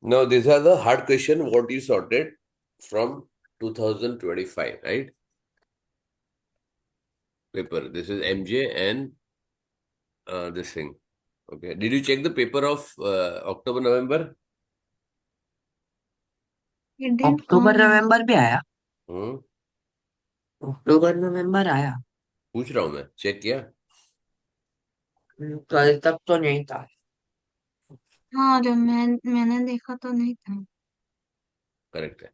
Now these are the hard question what you sorted from 2025, right? Paper. This is MJ and this thing. Okay. Did you check the paper of October, November? It didn't October come. नवंबर भी आया। हम्म, अक्टूबर नवंबर आया। पूछ रहा हूँ मैं, check किया? कल तक तो नहीं था। हाँ, जब मैंने देखा तो नहीं था। करेक्ट है।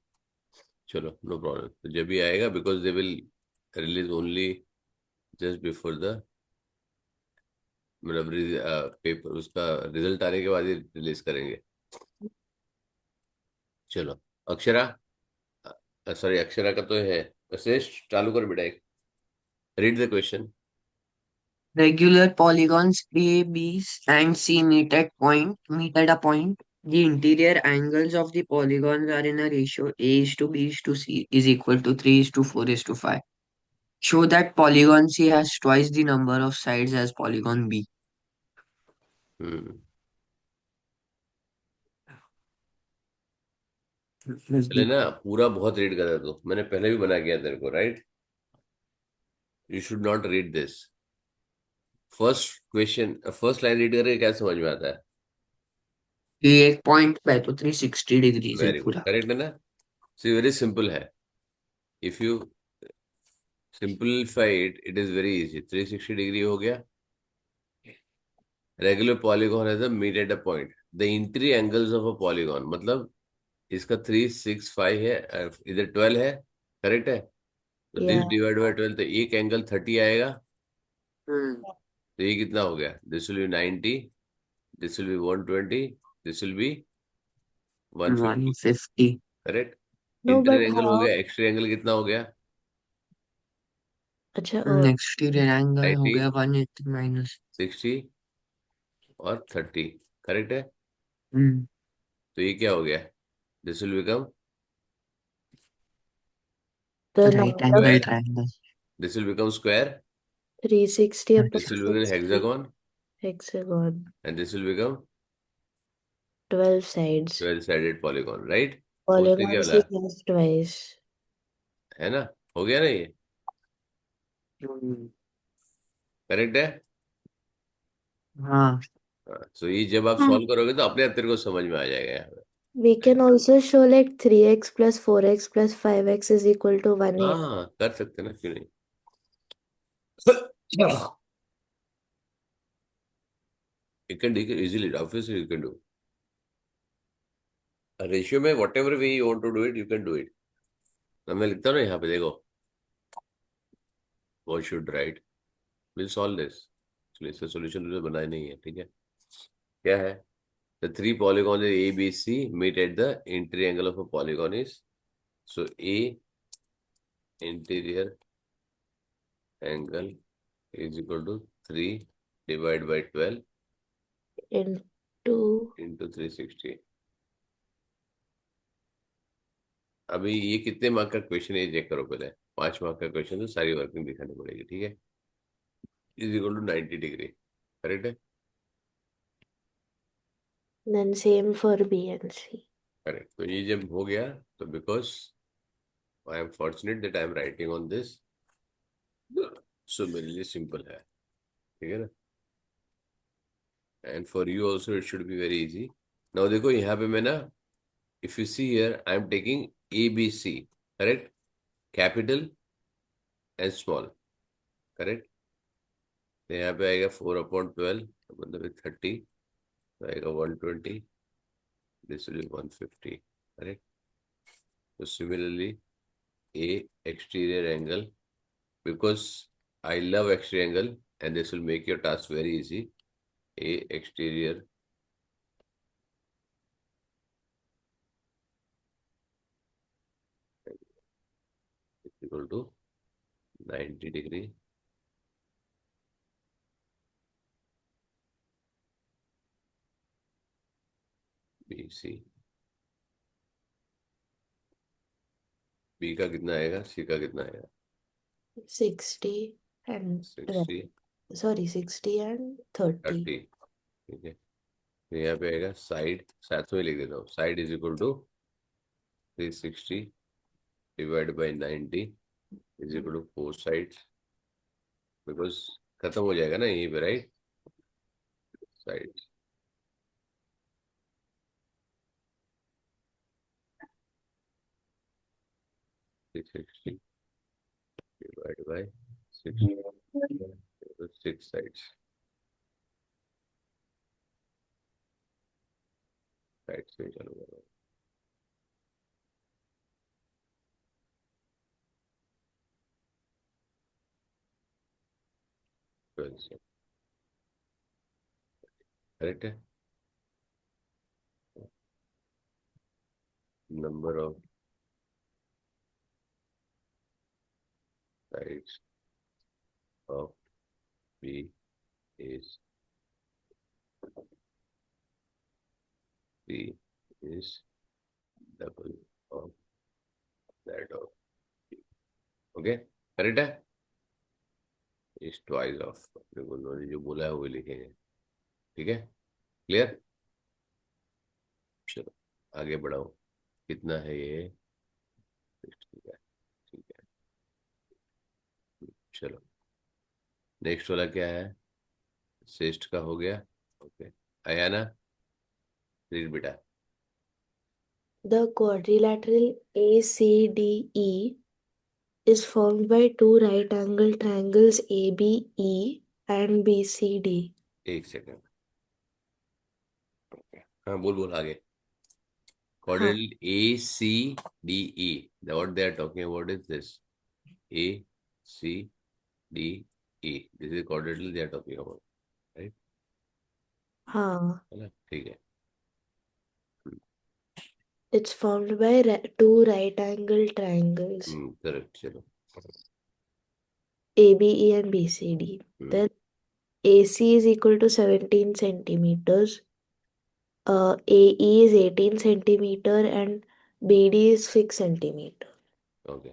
चलो, नो प्रॉब्लम। तो जब भी आएगा, because they will release only just before the, मतलब पेपर उसका रिजल्ट आने के बाद ही रिलीज करेंगे। चलो, अक्षरा, सॉरी, अक्षरा का तो है। शेष चालू कर बेटा, एक read the question. Regular polygons A, B, and C meet at a point. The interior angles of the polygons are in a ratio A is to B is to C is equal to 3 is to 4 is to 5. Show that polygon C has twice the number of sides as polygon B. Hmm, Plus पहले B. ना पूरा बहुत read कर दो, मैंने पहले भी बना किया तेरे को, right? You should not read this. First question, first line read करके क्या समझ में आता है? ये एक पॉइंट पे है तो 360 डिग्री से वेरी गुड, पूरा। करेक्ट है ना? सी वेरी सिंपल है। If you simplify it, it is very easy. 360 degree हो गया। रेगुलर पॉलीगॉन है the meet at a point. The interior angles of a polygon, मतलब इसका 3, 6, 5 है, इधर 12 है, करेक्ट है? तो दिस या डिवाइड बाय 12, तो एक एंगल 30 आएगा। हम्म। तो ये कितना हो गया? This will be 90, this will be 120, this will be 150, 150। Correct? No interior but angle हो हाउ। गया, एक्सटीरियर एंगल कितना हो गया? अच्छा, एक्सटीरियर एंगल हो 90, गया 180 माइनस। 60 और 30, करेक्ट है? हम्म। तो ये क्या हो गया? This will become the right number of angle square, triangle. This will become square, 360 this upon will become 60 hexagon, hexagon, and this will become 12 sides. 12 sided polygon, right? उसने क्या Polygon बोला? C has twice. है ना? हो गया ना ये? हम्म। Correct है? हाँ। सो ये जब आप हाँ, सॉल्व करोगे तो अपने आप तेरे को समझ में आ जाएगा यहाँ पे। we can also show like 3x plus 4x plus 5x is equal to 180. हाँ, कर सकते ना, क्यों नहीं? You can do it easily, obviously you can do. Ratio में whatever way you want to do it, you can do it. अब मैं लिखता हूँ ना यहाँ पे, देखो, what should write, we'll solve this. चलिए, इसका solution तुझे बनाया नहीं है, ठीक है? क्या है? The three polygons A, B, C meet at the interior angle of a polygon is, so A interior angle is equal to 3 divided by 12 into into 360. अभी ये कितने मार्क का क्वेश्चन है ये चेक करो पहले। 5 मार्क का क्वेश्चन, तो सारी वर्किंग दिखानी पड़ेगी, ठीक है? Is equal to 90 degree, correct है? then same for B and C. Correct. तो ये जब हो गया, तो because I am fortunate that I am writing on this, so मेरे लिए सिंपल है, ठीक है ना? And for you also it should be very easy. Now देखो यहाँ पे मैं ना, if you see here, I am taking ABC, correct? Capital and small, correct? तो यहाँ पे आएगा 4/12, मतलब 30, तो आएगा 120, दिस विल 150, करेक्ट? तो similarly A exterior angle, because I love exterior angle and this will make your task very easy. A exterior is equal to 90 degree, BC। B का कितना आएगा, C का कितना आएगा? 60 and 60, sorry, 60 and 30. 30, ठीक है? तो यहाँ पे आएगा साइड, साथ में लिख देता हूँ, side is equal to 360 divide by 90 is equal to 4 side, because खत्म हो जाएगा ना यहीं पे, right? Side sixty divide by 6 sides, side से चलो करो। करेक्ट है। Number of sides of B is B is double of that of B. Okay, correct है। इज ट्वाइस ऑफ, उन्होंने जो बोला है वो लिखेंगे, ठीक है? क्लियर? चलो आगे बढ़ाओ, कितना है ये? 60 का, ठीक है। चलो नेक्स्ट वाला क्या है? सिस्ट का हो गया। ओके, आया ना? रीड बेटा। The quadrilateral ACDE is formed by two right-angle triangles ABE and BCD. एक सेकेंड, हाँ बोल बोल आगे। हाँ, Quadrilateral ACDE. What they are talking about is this. ACDE. This is quadrilateral they are talking about, right? हाँ. है ना? ठीक है। It's formed by two right-angle triangles correct, चलो। ABE and BCD. Then AC is equal to 17 centimeters. AE is 18 centimeter and BD is 6 centimeter. Okay,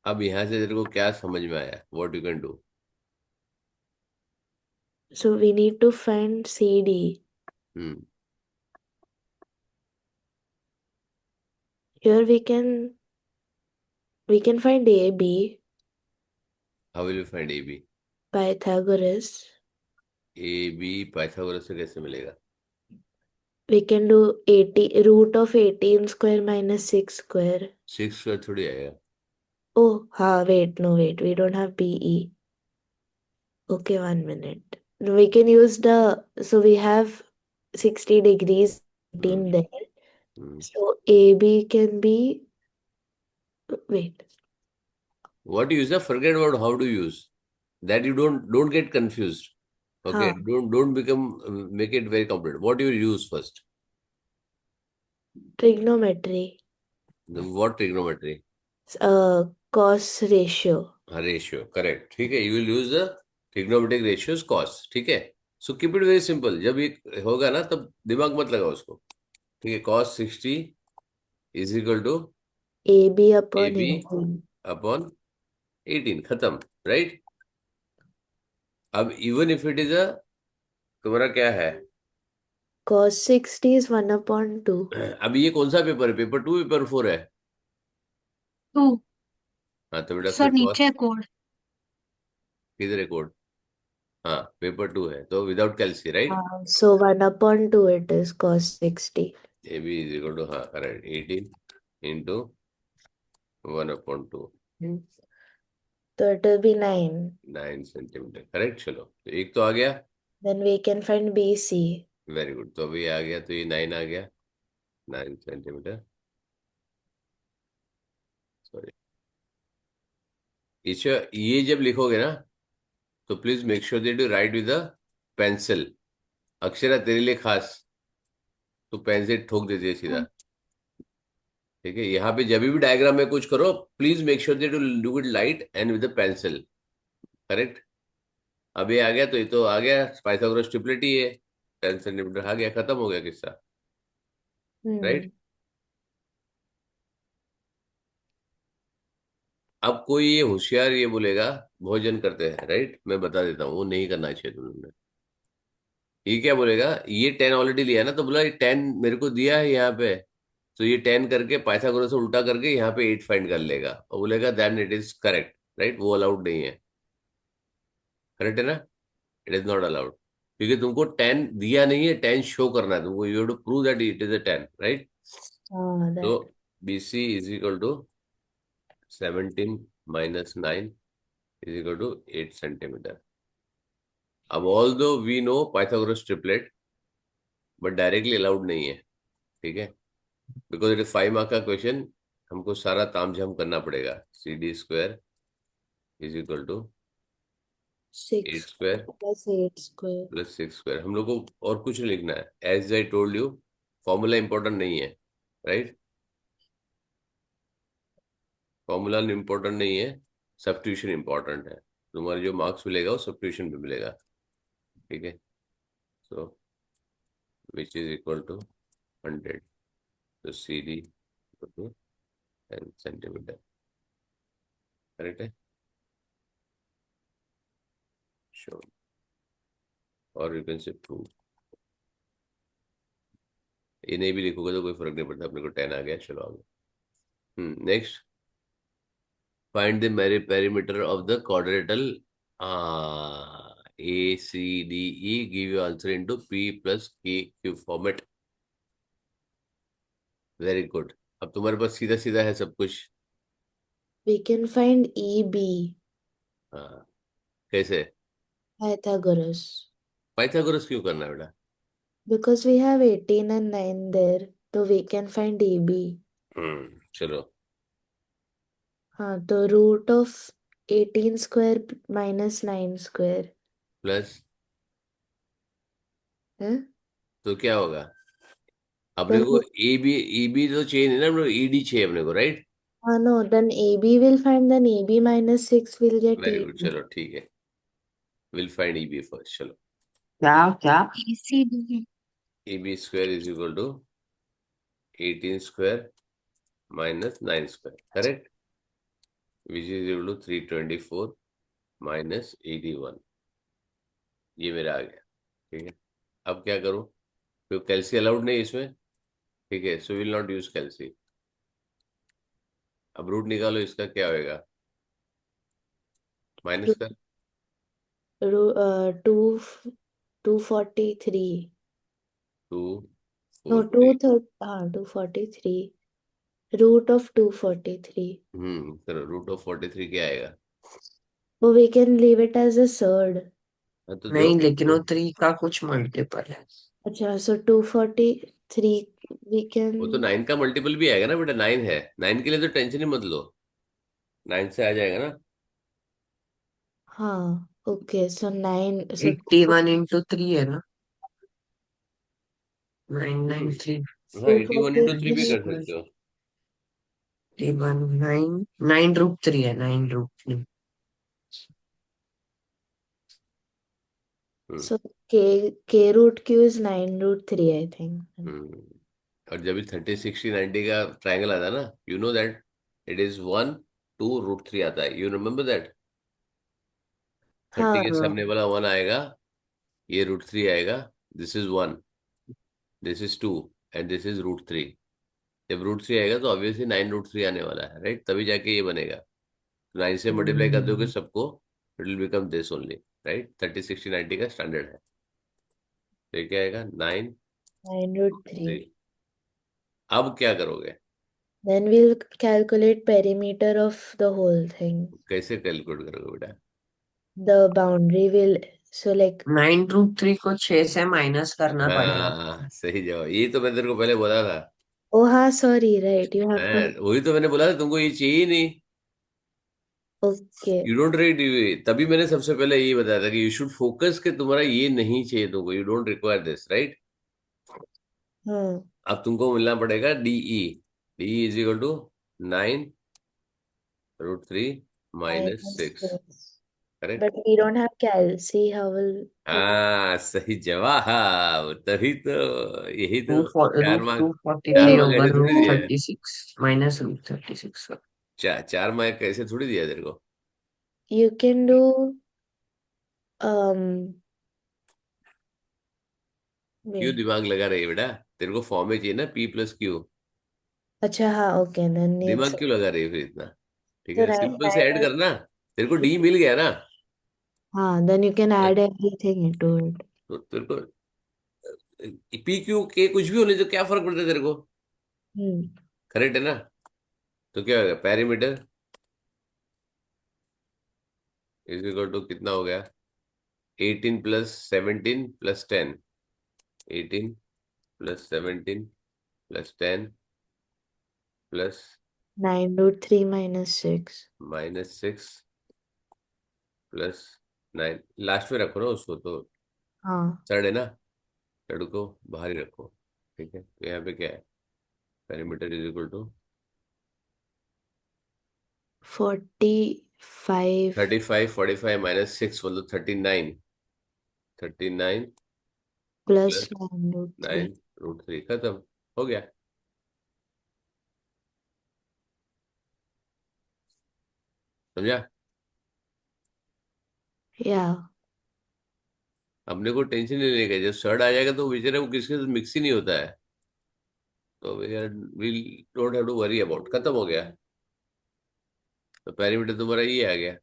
अब यहाँ से तेरे को क्या समझ में आया? What you can do? So we need to find CD. Here we can find AB, how will you find A B? Pythagoras. A B Pythagoras से कैसे मिलेगा? We can do 80 root of 18 square minus 6 square. 6 square थोड़ी आएगा। Oh, wait, no, wait. We don't have BE. Okay, 1 minute. We can use so we have 60 degrees 18 there. So AB can be, wait. What use? Forget about how to use. That you don't get confused. Okay, हाँ, don't become make it very complicated. What you use first? trigonometry. What trigonometry? Cos ratio. Ratio, correct, ठीक है। You will use the trigonometric ratios cos, ठीक है। So keep it very simple, जब ये होगा ना तब दिमाग मत लगाओ उसको, ठीक है। Cos 60 is equal to AB A upon B 18. Upon 18, खत्म, राइट? अब even if it is a, तुम्हारा क्या है? Cos 60 is 1 upon 2. अब ये कौन सा पेपर है? पेपर 2, पेपर 4 है? टू। हाँ तो बेटा सर फिर कॉस नीचे कोड। किधर है कोड? हाँ पेपर 2 है तो without calci, right? So 1 upon 2 it is cos 60. A B is equal to, हाँ correct, 18 into 1/2, So it will be 9. 9 centimetre, correct. चलो तो एक तो आ गया, Then we can find BC. Very good. तो अभी आ गया, तो ये 9 आ गया, 9 सेंटीमीटर, सॉरी। ये जब लिखोगे ना तो please make sure that you right with a pencil. Akshara तेरे लिए खास, तो पेन से ठोक देती है सीधा, ठीक है। यहाँ पे जब भी डायग्राम में कुछ करो please make sure that you do it light and with a pencil, correct. अब ये आ गया, तो ये तो आ गया, पाइथागोरस ट्रिपलेट ही है, 10 सेंटीमीटर आ गया, खत्म हो गया किस्सा, राइट? अब कोई ये होशियार ये बोलेगा भोजन करते हैं, राइट? मैं बता देता हूँ वो नहीं करना चाहिए तुमने। ये क्या बोलेगा, ये 10 ऑलरेडी लिया ना, तो बोला ये 10 मेरे को दिया है यहाँ पे, तो ये 10 करके पाइथागोरस से उल्टा करके यहाँ पे 8 फाइंड कर लेगा और बोलेगा then it is correct, right. वो अलाउड नहीं है, करेक्ट है ना, इट इज नॉट अलाउड, क्योंकि तुमको 10 दिया नहीं है, 10 शो करना है तुमको, you have to prove that it is a 10, right. हाँ, तो that. BC is equal to 17 minus 9 is equal to 8 centimetre. अब although we know Pythagoras triplet, but directly allowed नहीं है, ठीक है, बिकॉज इट इज 5 मार्क का question, हमको सारा तामझाम करना पड़ेगा। CD² is equal to 8 6 square plus 8 square. Plus 6 square. हम लोग को और कुछ नहीं लिखना है, as I told you, formula important नहीं है, राइट। फॉर्मूला इंपॉर्टेंट नहीं है, सब्स्टिट्यूशन इंपॉर्टेंट है। तुम्हारा जो मार्क्स मिलेगा वो सब्स्टिट्यूशन पे मिलेगा, ठीक है। So which is equal to 100, तो CD equal to 10 centimetre, correct है। श्योर, और यू कैन से प्रूव। ये नहीं भी लिखोगे तो कोई फर्क नहीं पड़ता, अपने को 10 आ गया, चलो आगे। Next, find the perimeter of the quadrilateral ACDE, give you answer into P+Q format. Very good, अब तुम्हारे पास सीधा सीधा है सब कुछ। We can find EB, हाँ, कैसे? Pythagoras. पाइथागोरस क्यों करना है बेटा? Because we have 18 and 9 there, so we can find EB. चलो, हाँ, तो root of 18 square minus 9 square. Plus, है? तो क्या होगा? अपने Then, को ए बी तो चाहिए नहीं ना, अपने को ED चाहिए अपने को, right. no, then AB will find, then AB minus 6 will get very good, EB. चलो ठीक है, विल फाइंड EB फर्स्ट। चलो, क्या क्या? ACD. AB² is equal to 18 square minus 9 square, correct, which is equal to 324 minus 81। ये मेरा आ गया, ठीक है। अब क्या करूं, तो कैल्सी अलाउड नहीं इसमें, ठीक है, सो विल नॉट यूज कैल्सी। अब रूट निकालो, इसका क्या होएगा, माइनस कर, 2 243. 2 No, 4 3। 243. Root of 243. चलो, √43 क्या आएगा? So we can leave it as a third. हाँ, तो दो, नहीं, लेकिन वो 3 का कुछ मल्टीपल है। अच्छा, so 243 we वो तो can. 9 का मल्टीपल भी आएगा ना बेटा, 9 है, 9 के लिए तो टेंशन ही मत लो, 9 से आ जाएगा ना। हाँ, okay, so 9, so 81 into 3 है ना, 993 हाँ, 81 into 3 भी 243. कर सकते हो। 81 9 9 रूट 3 है, 9 root 3। Hmm, So K root Q is 9 root 3, I think. हम्म। और जब भी 30 60 90 का ट्राइंगल आता है ना, you know that it is 1 2 √3 आता है, यू रिमेम्बर दैट। 30 हाँ, के सामने वाला 1 आएगा, ये √3 आएगा, this is 1, this is 2, and this is √3। जब √3 आएगा तो ऑब्वियसली 9 √3 आने वाला है, राइट, तभी जाके ये बनेगा। 9 से मल्टीप्लाई कर दोगे सबको, it will become this only, right. 30 60 90 का स्टैंडर्ड है, तो ये क्या आएगा, 9 9 root 3। 3. अब क्या करोगे, Then we'll calculate perimeter of the whole thing. कैसे कैलकुलेट करोगे बेटा? The boundary will, so like, 9 root 3 को 6 से माइनस करना पड़ेगा। हाँ, सही जवाब, यही तो मैं तेरे को पहले बोला था। oh हाँ, sorry, right, you have हाँ, to, वही तो मैंने बोला था तुमको, ये चाहिए ही नहीं, okay, यू डोंट रीड। तभी मैंने सबसे पहले यही बताया था कि यू शुड फोकस, कि तुम्हारा ये नहीं चाहिए तुमको, you don't require this, right. हाँ, अब तुमको मिलना पड़ेगा DE is equal to 9 √3 minus minus 6, 6. Correct. But we don't have Cal, see how will, हाँ, सही जवाब, तभी तो, यही तो। चार रूट मार्क, 243 चार Really? मार्क होगा, ऐसे रूट थोड़ी दिया है, 36 माइनस रूट 36 का। 4 मार्क ऐसे थोड़ी दिया है तेरे को। You can do, um, क्यों wait. दिमाग लगा रही है बेटा? तेरे को फॉर्म में चाहिए ना P प्लस क्यू। अच्छा हाँ, okay, then it's दिमाग क्यों लगा रही है फिर इतना? ठीक so है, right सिंपल से side ऐड is करना। तेरे को D मिल गया ना? हाँ, then you can add everything into it. तो तेरे को P क्यू के कुछ भी होने तो क्या फर्क पड़ता है तेरे को? Hmm. करेक्ट है ना? तो क्या होगा? पैरामीटर इज इक्वल टू कितना हो गया? 18 plus 17 plus 10। 18 plus 17 plus 10 plus 9 √3 minus 6. -6 plus 9। Last में रखो ना उसको तो। हाँ, थर्ड है ना? थर्ड को बाहर ही रखो। ठीक है, तो यहाँ पे क्या है? Parameter is equal to 45 35। 45 -6 मतलब 39। 39 plus प्लस 9 √3. 9 √3। खत्म हो गया। समझा? Yeah, अपने को टेंशन नहीं लेने का। जब सर्ड आ जाएगा तो बेचारे वो किसके साथ मिक्स ही नहीं होता है। तो we don't have to worry about. खत्म हो गया। तो पैरामीटर तुम्हारा ये आ गया।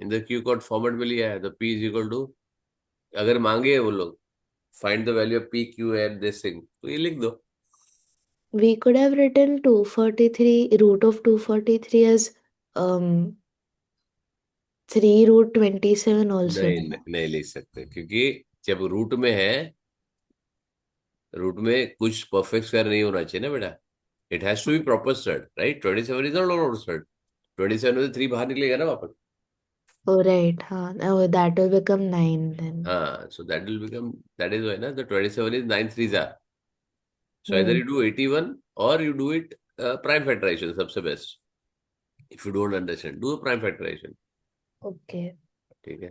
In the Q code format में लिया है तो P इज इक्वल टू, अगर मांगे वो लोग find the value of P Q at this thing, तो ये लिख दो। we could have written 243 root of 243 as 3 √27 also. नहीं लिख सकते, क्योंकि जब रूट में है, रूट में कुछ परफेक्ट स्क्वायर नहीं होना चाहिए ना बेटा। It has to be proper stud, right? 27 is not proper stud. 27 में से 3 बाहर निकलेगा ना वापस। Oh, right. हाँ, oh, that will become 9 then. हाँ, so that will become, that is why ना द 27 इज 9 3 जा। So either Hmm. You do 81 और you do it prime factorization, सबसे best. If you don't understand, do prime factorization. Okay. ठीक है।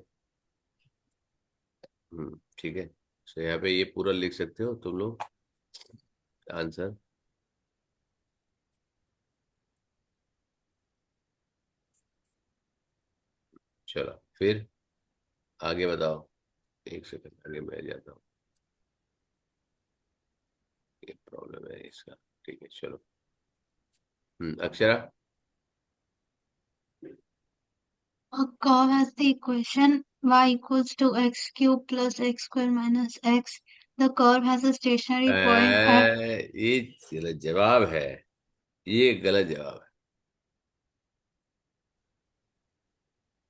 ठीक है। सो यहाँ पे ये पूरा लिख सकते हो तुम लोग आंसर। चलो फिर आगे बताओ। एक सेकंड आगे मैं जाता हूँ, ये प्रॉब्लम है इसका। ठीक है चलो। Akshara. A curve has the equation y equals to x cube plus x square minus x. The curve has a stationary point at ये गलत जवाब है। ये गलत जवाब है।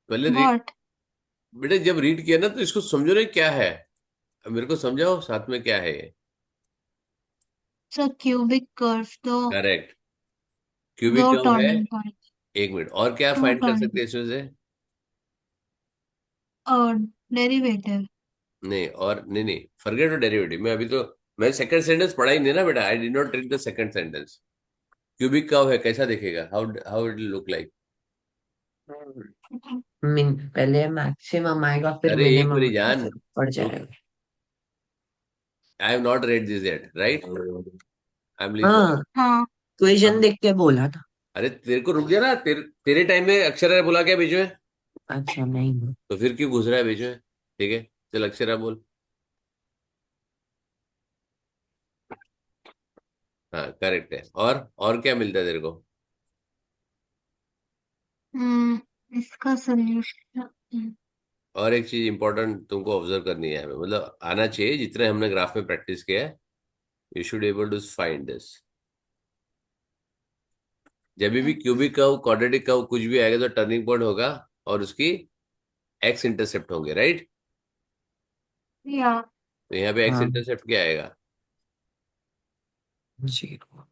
पहले what? बेटा जब रीड किया ना तो इसको समझो ना क्या है। अब मेरे को समझाओ साथ में क्या है ये। It's a cubic curve. Correct. Cubic दो कर्व है। turning points. एक मिनट, और क्या Two फाइंड कर turning. सकते हैं इसमें से? Derivative. नहीं, और नहीं नहीं, फॉरगेट द डेरिवेटिव। मैं अभी तो, मैं सेकंड सेंटेंस पढ़ा ही नहीं ना बेटा। I did not read the second sentence. Cubic curve है, कैसा दिखेगा? How how it look like? पहले मैक्सिमम आएगा फिर अरे एक मिनिमम मेरी जान, पड़ जाएगा। I have not read this yet, right? I am leave. हाँ, हाँ. इक्वेशन देख के बोला था। अरे तेरे को रुक गया ना, तेरे टाइम में अक्षरा ने बोला क्या बीच में? अच्छा नहीं। तो फिर क्यों घुस रहा है बीच में? ठीक है, चल अक्षरा बोल। हाँ करेक्ट है। और क्या मिलता है तेरे को? इसका सॉल्यूशन. और एक चीज इंपॉर्टेंट तुमको ऑब्जर्व करनी है, मतलब आना चाहिए, जितने हमने ग्राफ में प्रैक्टिस किया है। You should able to find this. जब भी क्यूबिक कर्व, क्वाड्रेटिक कर्व कुछ भी आएगा तो टर्निंग पॉइंट होगा और उसकी एक्स इंटरसेप्ट होंगे, राइट? या. तो यहाँ पे एक्स हाँ, इंटरसेप्ट क्या आएगा? 0।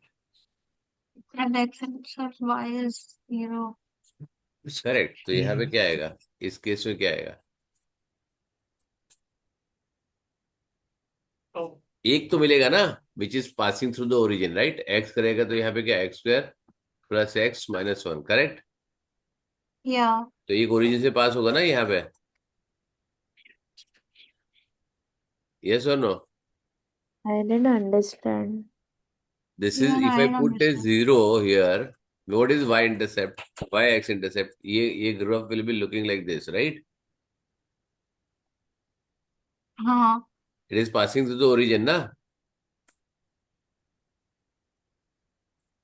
And x intercept y is 0. Correct. तो यहाँ पे क्या आएगा? इस केस में क्या आएगा? एक तो मिलेगा ना, which is passing through the origin, right? X करेगा तो यहाँ पे क्या, x square plus x minus 1, correct? या. तो एक ओरिजिन से पास होगा ना यहाँ पे। यस और no? I didn't understand. This is, Even if I I don't put a understand. 0 here, what is y intercept? Y x intercept, ये graph will be looking like this, right? हाँ. It is passing through the origin ना,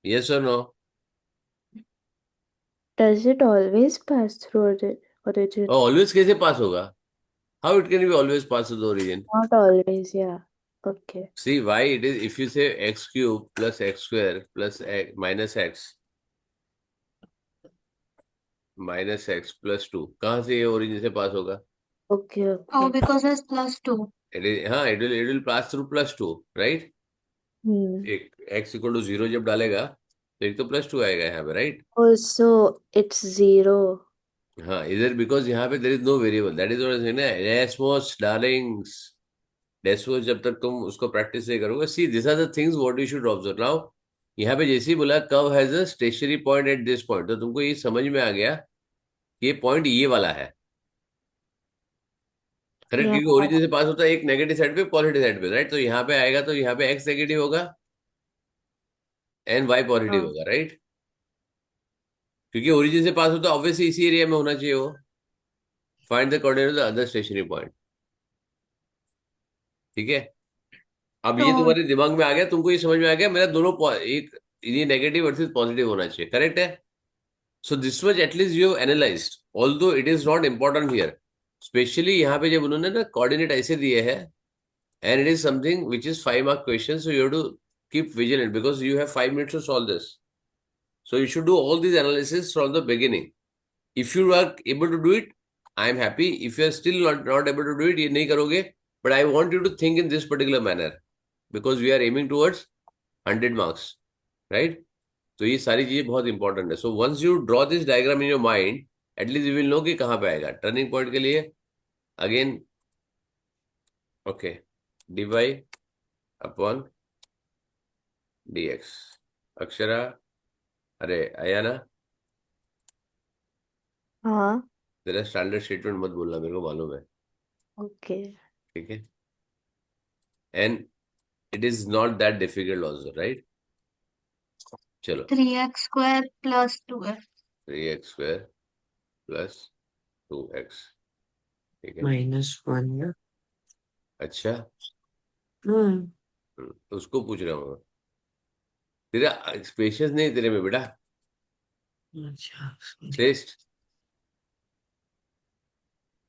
yes और no? Does it always pass through the origin? Always कैसे pass होगा? How it can be always pass through the origin? Not always, yeah. Okay. See why it is, if you say x cube plus x square plus x minus x plus 2, कहाँ से ये origin से पास होगा? Okay, Oh, okay. because it's +2. It is, हाँ, it will pass through plus 2, right? Hmm. एक x equal to 0 जब डालेगा तो एक तो +2 आएगा यहाँ पे, राइट? Also, it's 0. हाँ, इधर बिकॉज यहाँ पे there is no variable, that is what ना, डेस्मोस डार्लिंग्स, डेस्मोस जब तक तुम उसको प्रैक्टिस नहीं करोगे, see this are the things what you should observe now. यहाँ पे जैसे ही बोला curve has a stationary point at this point, तो तुमको ये समझ में आ गया कि ये पॉइंट ये वाला है, करेक्ट? Yeah. क्योंकि ओरिजिन से पास होता है एक नेगेटिव साइड पे पॉजिटिव साइड पे, राइट? तो यहाँ पे आएगा तो यहाँ पे x नेगेटिव होगा एंड y पॉजिटिव हाँ. होगा, राइट? क्योंकि ओरिजिन से पास होता है ऑब्वियसली इसी एरिया में होना चाहिए वो। Find the coordinate of the other stationary point, ठीक है? अब ये So, तुम्हारे दिमाग में आ गया, तुमको ये समझ में आ गया मेरा दोनों एक ये नेगेटिव वर्सेस पॉजिटिव होना चाहिए, करेक्ट है? So this much at least you have analysed, although it is not important here, specially यहाँ पे जब उन्होंने ना कोऑर्डिनेट ऐसे दिए हैं, and it is something which is 5 mark question, so you have to keep vigilant because you have 5 minutes to solve this, so you should do all this analysis from the beginning. If you are able to do it, I am happy. If you are still not able to do it, ये नहीं करोगे, but I want you to think in this particular manner because we are aiming towards 100 marks, right? तो ये सारी चीजें बहुत important है। So once you draw this diagram in your mind, at least you will know कि कहाँ पे आएगा टर्निंग पॉइंट के लिए। Again okay, dy upon dx। Akshara, अरे आया ना? हाँ. तेरा स्टैंडर्ड स्टेटमेंट मत बोलना, मेरे को मालूम है, Okay. ठीक है? And it is not that difficult also, right? चलो, 3x square plus 2x. 3x square plus 2x, ठीक है? -1 ना। अच्छा, हम्म। उसको पूछ रहा हूँ, तेरा पेशेंस नहीं तेरे में बेटा, अच्छा, श्रेष्ठ,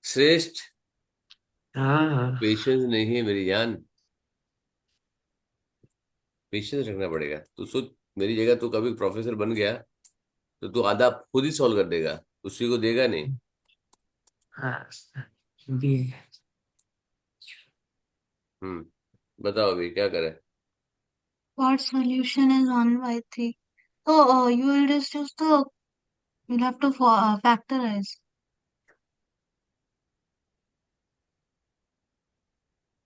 श्रेष्ठ, हाँ। पेशेंस नहीं है मेरी जान, पेशेंस रखना पड़ेगा। तू सोच, मेरी जगह तू कभी प्रोफेसर बन गया तो तू आधा खुद ही सॉल्व कर देगा, उसी को देगा नहीं। हाँ, भी बताओ अभी क्या करे? What solution is 1/3? Oh, you will just use the, you'll have to factorize.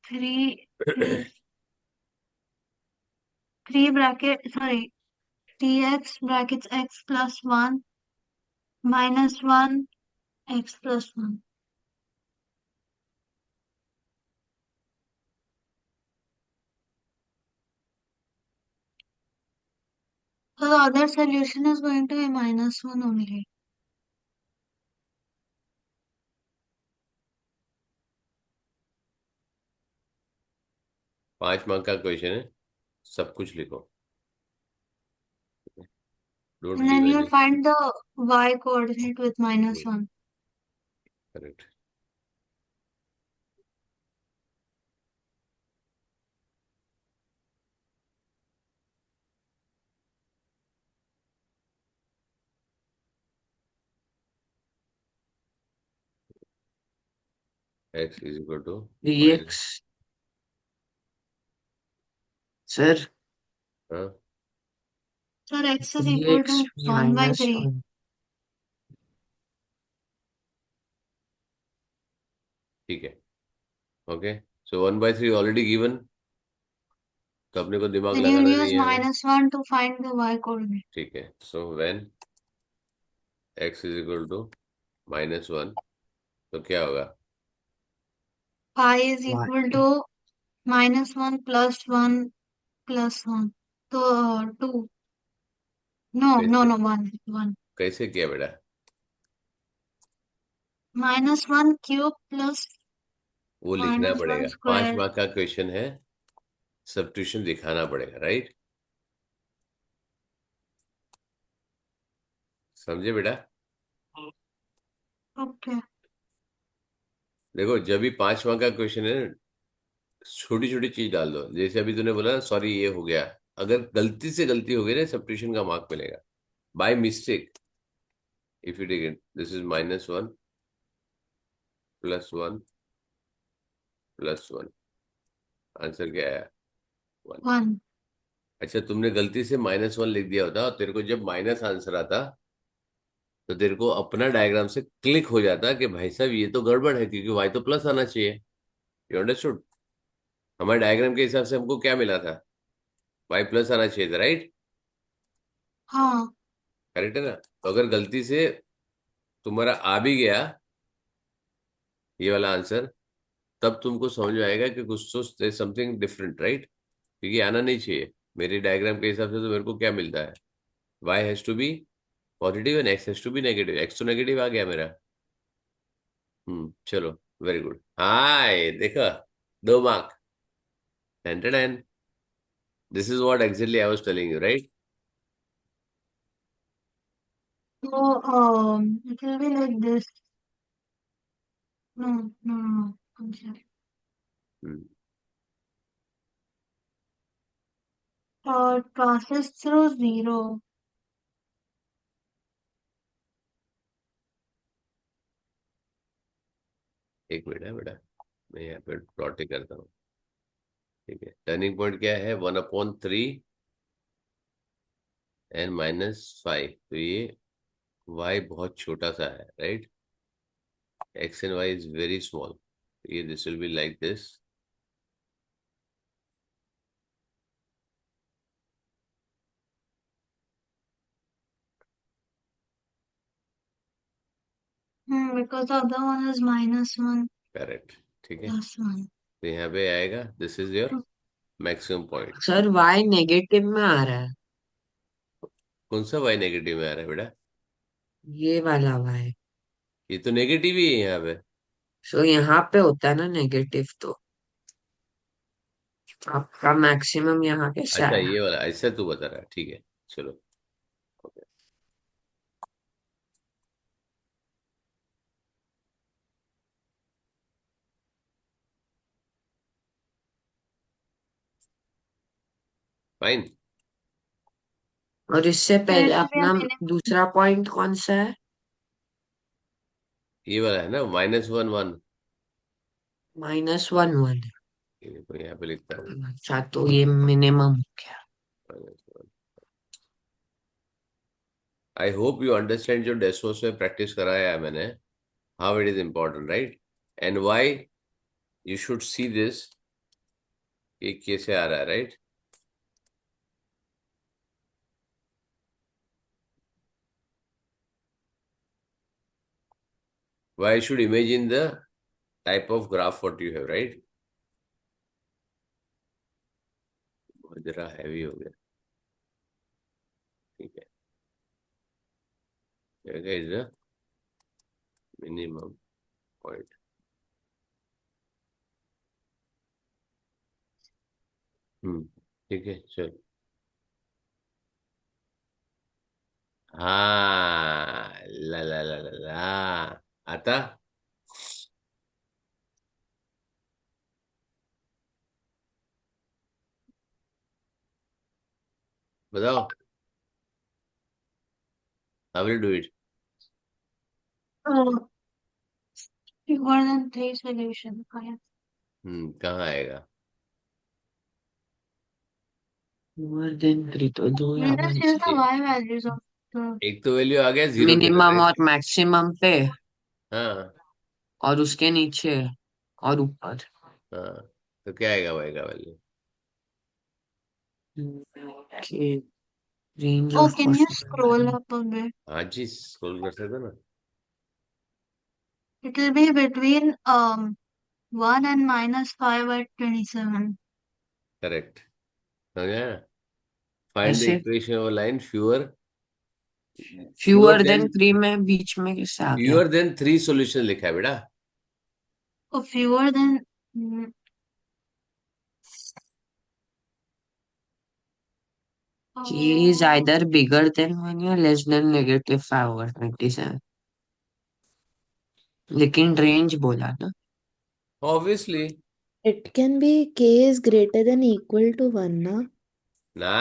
3, 3 bracket, sorry, tx brackets x plus 1 minus 1 x plus 1. So the other solution is going to be -1 only. 5 mark का question है, सब कुछ लिखो, don't And then give you'll any. find the y coordinate with -1. Correct. x is equal to dx sir, हाँ, So x is equal dx to 1/3. -1। ठीक है, okay. सो 1/3 already given, तो अपने को दिमाग Then you'll लगाना use नहीं है, -1 to find the y coordinate. ठीक है? So when x is equal to -1, तो क्या होगा? Pi is y equal to -1 plus 1 plus 1. So 2. No, no, कैसे, no, 1. 1. कैसे किया बेटा? -1 cube plus वो लिखना -1 पड़ेगा। 5 square. मार्क का क्वेश्चन है, सब्स्टिट्यूशन दिखाना पड़ेगा, राइट? समझे बेटा? Okay. देखो, जब भी 5 मार्क का क्वेश्चन है, छोटी छोटी चीज डाल दो। जैसे अभी तूने बोला सॉरी ये हो गया, अगर गलती से गलती हो गई ना, सब्स्टिट्यूशन का मार्क मिलेगा। By mistake if you take it, this is -1 +1 +1, answer क्या आया? 1। 1. अच्छा, तुमने गलती से -1 लिख दिया होता और तेरे को जब माइनस आंसर आता तो तेरे को अपना डायग्राम से क्लिक हो जाता कि भाई साहब ये तो गड़बड़ है, क्योंकि y तो प्लस आना चाहिए। You understood? हमारे डायग्राम के हिसाब से हमको क्या मिला था? y प्लस आना चाहिए था, राइट? हाँ. करेक्ट है ना? तो अगर गलती से तुम्हारा आ भी गया ये वाला आंसर, तब तुमको समझ में आएगा कि कुछ तो समथिंग डिफरेंट, राइट? क्योंकि आना नहीं चाहिए। मेरे डायग्राम के हिसाब से तो मेरे को क्या मिलता है? y has to be positive and x has to be negative. x तो नेगेटिव आ गया मेरा। चलो, वेरी गुड। हाय देखो, 2 mark. Ten. This is what actually I was telling you, right? So, it will be like this. No, no, no. I'm sorry. Passes through 0. एक minute है बेटा, मैं यहाँ पे प्लॉट ही करता हूँ। ठीक है, टर्निंग पॉइंट क्या है? 1/3 एंड -5। तो ये y बहुत छोटा सा है, right? x and y is very small. ये this will be like this. Because the other one is -1 correct, ठीक है। +1. तो यहाँ पे आएगा, this is your maximum point. Sir y negative में आ रहा है, कौन सा y नेगेटिव में आ रहा है बेटा? ये वाला y। ये तो नेगेटिव ही है यहाँ पे। सो यहाँ पे होता है ना नेगेटिव, तो आपका मैक्सिमम यहाँ कैसे अच्छा, आया? ये वाला ऐसा तू बता रहा है, ठीक है। चलो, फाइन। और इससे So it पहले will be a अपना minimum. दूसरा पॉइंट कौन सा है? ये वाला है ना, -1 1। -1 1। ये देखो यहाँ पे लिखता हूँ, अच्छा, तो ये मिनिमम हो गया। -1। आई होप यू अंडरस्टैंड, जो डेस्मोस में प्रैक्टिस कराया है मैंने, how it is important, right? And why you should see this, ये कैसे आ रहा है, right? Why should imagine the type of graph what you have, right? बहुत जरा हैवी हो गया, ठीक है। जगह इज द मिनिमम पॉइंट। ठीक है, चल। हाँ, ला ला ला ला ला, आता। बताओ, how will do it? Oh, fewer than 3 solution. कहाँ आएगा? मोर देन 3 तो दो या We'll just 1 use the से। y values of the. एक तो वैल्यू आ गया 0 पे, मिनिमम राइट? और मैक्सिमम पे, हाँ और उसके नीचे और ऊपर। हाँ, तो क्या आएगा y का वैल्यू? के range Oh, of can you scroll possible. up a bit? हाँ जी, स्क्रॉल कर सकते हो ना। It will be between 1 and -5 at 27. Correct, समझा? फाइंड द ऐसे equation of line fewer fewer than 3 में बीच में कैसे आ गया? फ्यूअर देन 3 सॉल्यूशन लिखा है बेटा। Oh, fewer than Mm, K is uh, either bigger than 1 or less than -5 over 27. लेकिन रेंज बोला ना. Obviously. It can be k is greater than equal to 1, na? ना.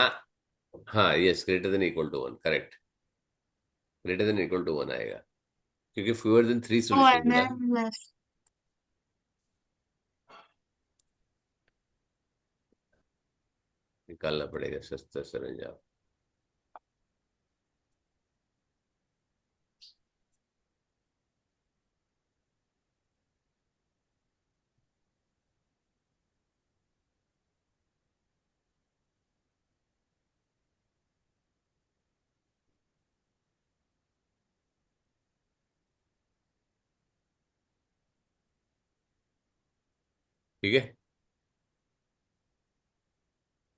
हाँ, yes, greater than equal to 1. Correct. Greater than equal to 1 आएगा. क्योंकि fewer than 3 oh, solutions and मिला. then less. निकालना पड़ेगा सस्ता सरंजाम. ठीक है.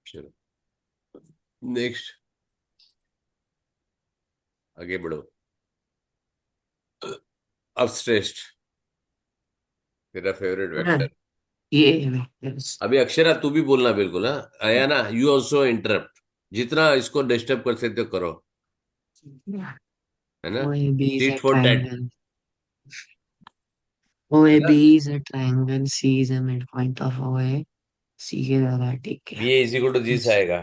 चलो नेक्स्ट. आगे बढ़ो. अपस्ट्रेस्ट. तेरा फेवरेट हाँ, वेक्टर. ये vectors. अभी अक्षरा तू भी बोलना बिल्कुल. हाँ आया ना. You also interrupt. जितना इसको डिस्टर्ब कर सकते हो करो. है ना. OAB is tit a for tat. triangle. है OAB ना. is a triangle. C is a midpoint of OA. C के द्वारा ठीक है. B A is equal to G से Yes. आएगा.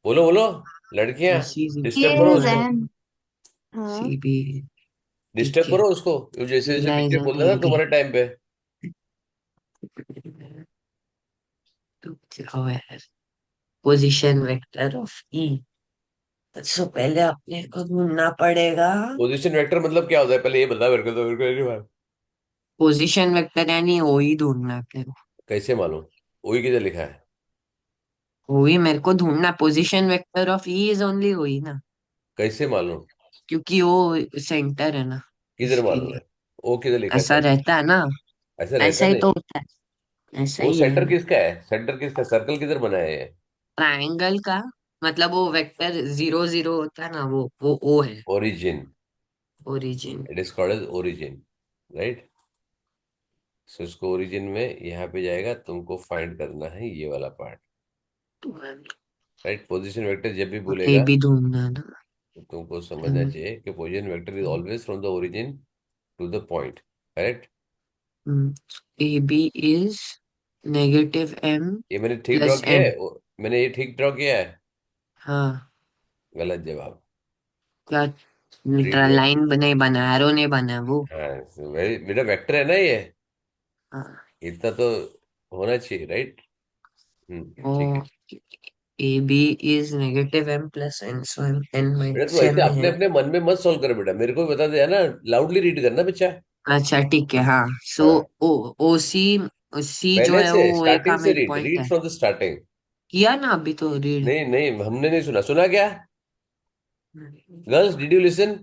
बोलो बोलो. लड़कियां OC is डिस्टर्ब equal करो K is to उसको. M. हाँ. CB. ठीक डिस्टर्ब है. करो उसको. जैसे C जैसे lies पीछे on बोलता था AB. तुम्हारे टाइम पे. तो क्या है पोजीशन वेक्टर ऑफ E. तो पहले अपने को ढूंढना पड़ेगा. पोजीशन वेक्टर मतलब क्या होता है पहले ये बता मेरे को. तो मेरे को नहीं मालूम. पोजीशन वेक्टर यानी OE ढूंढना है अपने को. कैसे मालूम. वही किधर लिखा है. OE मेरे को ढूंढना. Position vector of E is only OE ना. कैसे मालूम. क्योंकि वो सेंटर है ना. किधर इसके मालूम लिए है. वो किधर लिखा है ऐसा सेंटर. रहता है ना. ऐसा ऐसा रहता ही तो नहीं. होता है. ऐसा वो ही है. सेंटर किसका है. सेंटर किसका. सर्कल किधर बनाया है. ट्रायंगल का मतलब वो वेक्टर 0 0 होता है ना. वो O है. Origin. Origin. It is called as origin. Right. So इसको ओरिजिन में यहाँ पे जाएगा. तुमको फाइंड करना है ये वाला पार्ट. राइट. पोजीशन वेक्टर जब भी ए बोलेगा भी ढूंढना है ना. तो तुमको समझना चाहिए कि position vector is always from the origin to the point. Correct. A B is -M ये मैंने ठीक ड्रॉ प्लस किया N. है. मैंने ये ठीक ड्रॉ किया है. हाँ. गलत जवाब. क्या रीड. लाइन नहीं बना. एरो नहीं बना वो. हाँ मेरा वेक्टर है ना ये. हाँ. इतना तो होना चाहिए. राइट. ओ ठीक है. A B is -M plus N. So N बेटा तू माइनस ऐसे M अपने है. अपने मन में मत सॉल्व कर बेटा. मेरे को भी बता दे. है ना. लाउडली रीड करना बच्चा. अच्छा ठीक है. हाँ. सो हाँ. ओ ओ सी. सी जो पहले है से वो ए का स्टार्टिंग से मिड रीड. पॉइंट रीड है. From the starting. किया ना अभी तो रीड. नहीं नहीं हमने नहीं सुना. सुना क्या. Girls did you listen.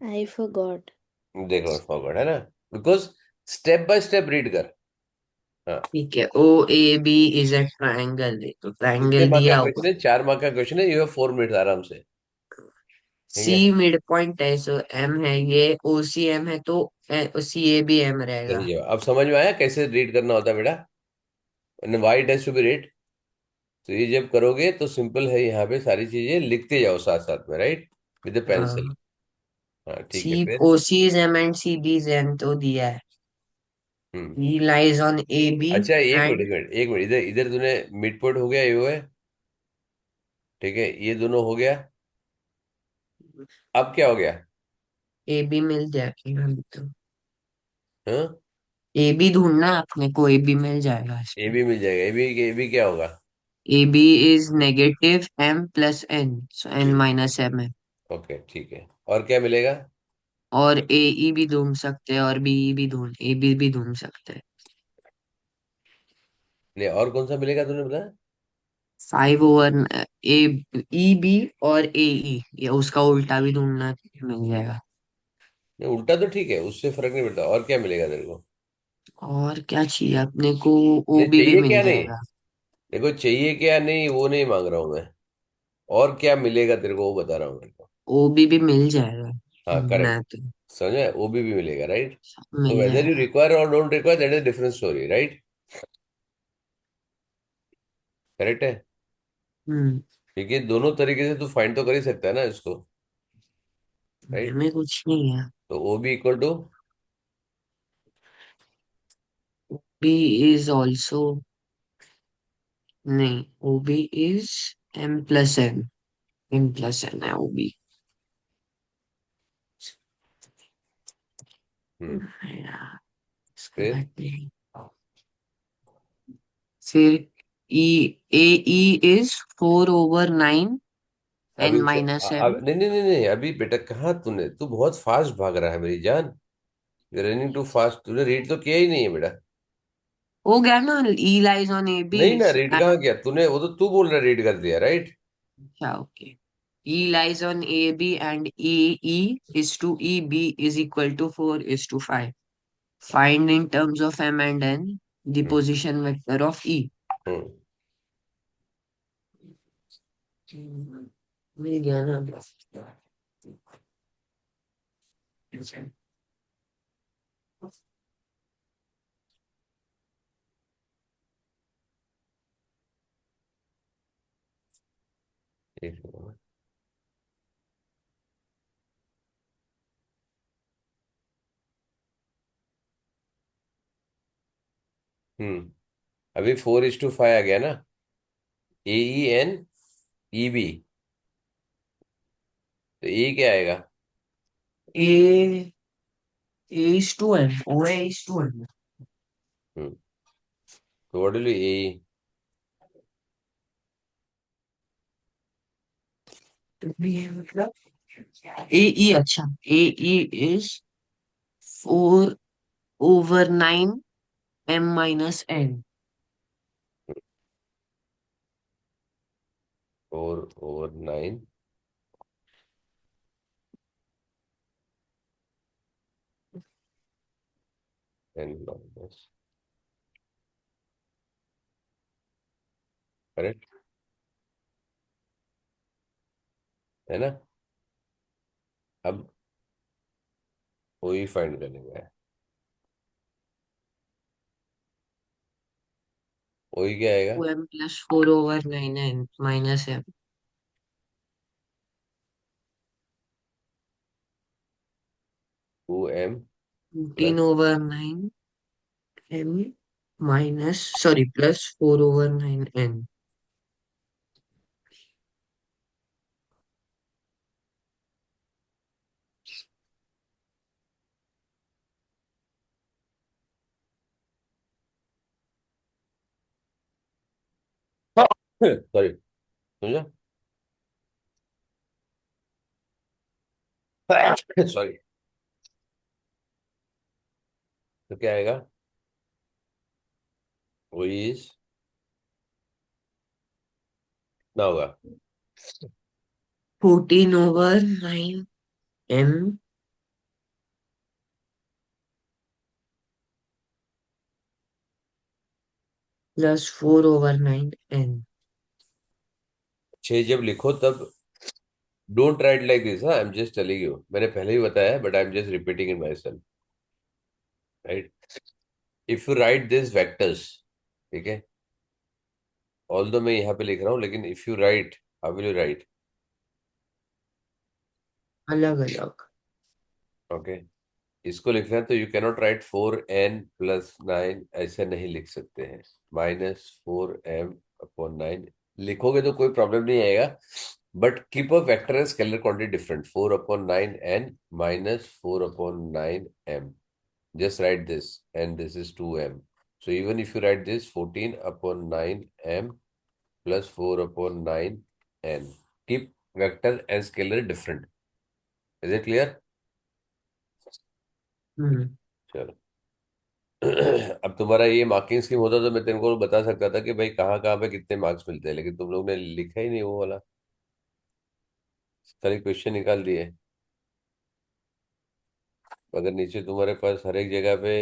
I forgot. देखो फॉरवर्ड है ना. Because step by step read कर. हाँ. ठीक है. O A B is a triangle. तो कितने ट्रायंगल मार्क का दिया क्वेश्चन हुआ. है. 4 मार्क का क्वेश्चन है. यू हैव 4 मिनट आराम से. ठीक सी है. मिड पॉइंट है. सो एम है. ये ओ सी एम है तो सी ए बी एम रहेगा. सही जवाब. अब समझ में आया कैसे रीड करना होता है बेटा. Why it has to be read. तो ये जब करोगे तो सिंपल है. यहाँ पे सारी चीजें लिखते जाओ साथ साथ में. राइट. With pencil. हाँ. हाँ ठीक सी है फिर. O C is M and C B is M तो दिया है. हम्म. He lies on A B अच्छा एक मिनट एंड. एक मिनट एक मिनट. इधर इधर तूने मिड पॉइंट हो गया. ये है. ठीक है. ये दोनों हो गया. अब क्या हो गया. ए बी मिल जाएगा अभी तो. हाँ. ए बी ढूंढना है अपने को. ए बी मिल जाएगा इस ए पे. भी मिल जाएगा. ए बी क्या होगा. A B is -M plus N. So N minus M है. ओके ठीक है. और क्या मिलेगा. और ए ई भी ढूंढ सकते हैं और बी ई भी ढूंढ ए बी भी ढूंढ सकते हैं. नहीं और कौन सा मिलेगा तूने बताया. 5 ओवर ए ई बी और ए ई. ये उसका उल्टा भी ढूंढना मिल जाएगा. नहीं उल्टा तो ठीक है. उससे फर्क नहीं पड़ता. और क्या मिलेगा तेरे को. और क्या चाहिए अपने को. ओ नहीं बी भी चाहिए मिल क्या नहीं. जाएगा. देखो चाहिए क्या नहीं वो नहीं मांग रहा हूं मैं. और क्या मिलेगा तेरे को वो बता रहा हूँ मेरे को. ओ बी भी मिल जाएगा. हाँ करेक्ट, मैं तो समझे, ओबी भी मिलेगा, राइट। तो मिल वेदर यू जाएगा। रिक्वायर और don't require that is different story, right. Correct है, हम्म क्योंकि दोनों तरीके से तू फाइंड तो कर ही सकता है ना इसको, राइट। में कुछ नहीं है। तो O B equal to, B is also, नहीं, O B is M plus N, M plus N है ओबी। इसको फिर हटते हैं। फिर ई, ए ई इज 4/9 अभी एन माइनस एम। नहीं नहीं नहीं नहीं, अभी बेटा कहाँ, तू बहुत फास्ट भाग रहा है मेरी जान, यू रनिंग टू फास्ट, तूने रीड तो किया ही नहीं है बेटा। हो गया ना, ई लाइज ऑन ए बी। नहीं ना, रीड कहाँ किया तूने, वो तो तू बोल रहा रीड कर दिया, राइट। अच्छा okay. E lies on AB and E is to EB is equal to 4:5. Find in terms of M and N the hmm position vector of E. हम्म मिल गया ना। एक मिनट। अभी 4:5 आ गया ना, ए ई एन ई बी, तो ए क्या आएगा। A is to N, OA is to N. हम्म तो व्हाट विल ए, तो भी है मतलब AE, अच्छा, AE is 4/9 M minus N 4/9 N minus, correct है ना। अब वही फाइंड करेंगे, वही क्या आएगा, 2M plus 4/9 N minus M 2m 14 plus, over 9 M minus, sorry, plus 4/9 N. Sorry, समझा, सॉरी। तो क्या आएगा, वही इज ना होगा, 14/9 M plus 4/9 N. 6 जब लिखो तब don't write like this, I am just telling you, मैंने पहले ही बताया but I am just repeating in my self, right. If you right this vectors, ठीक है, ऑल दो मैं यहाँ पे लिख रहा हूँ, लेकिन if you right, how will you right, अलग अलग। ओके। इसको लिखना है तो यू कैनॉट राइट 4n+9, ऐसे नहीं लिख सकते हैं, -4m/9 लिखोगे तो कोई प्रॉब्लम नहीं आएगा, but keep a vector and scalar quantity different, 4/9n -4/9m, just write this, and this is 2m. So even if you write this 14/9m plus 4/9n, keep vector and scalar different. Is it clear? हम्म चलो। अब तुम्हारा ये marking scheme होता तो मैं तेरे को बता सकता था कि भाई कहाँ कहाँ पे कितने मार्क्स मिलते हैं, लेकिन तुम लोग ने लिखा ही नहीं वो वाला, सारे क्वेश्चन निकाल दिए। अगर नीचे तुम्हारे पास हर एक जगह पे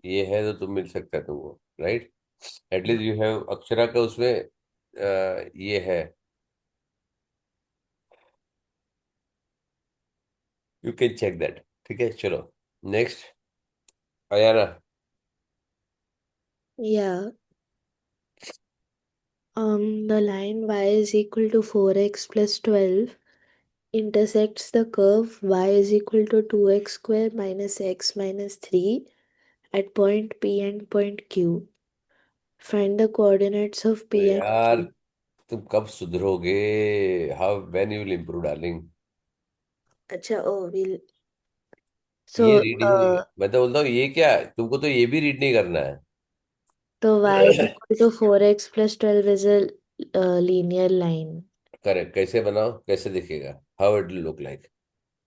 ये है तो तुम मिल सकता है तुमको, right. At least you have Akshara का उसमें ये है, You can check that. ठीक है, चलो next. Ayana. Yeah. The line y is equal to 4x plus 12 intersects the curve y is equal to 2x square minus x minus 3 at point P and point Q. Find the coordinates of P and यार Q. तुम कब सुधरोगे? How when you will improve, darling? अच्छा, oh, we'll. ये So, read ही नहीं, मैं तो बोलता हूँ ये क्या है? तुमको तो ये भी रीड नहीं करना है. so y is equal to 4x plus 12 is a linear line. Correct. कैसे बनाओ, कैसे दिखेगा? How it will look like?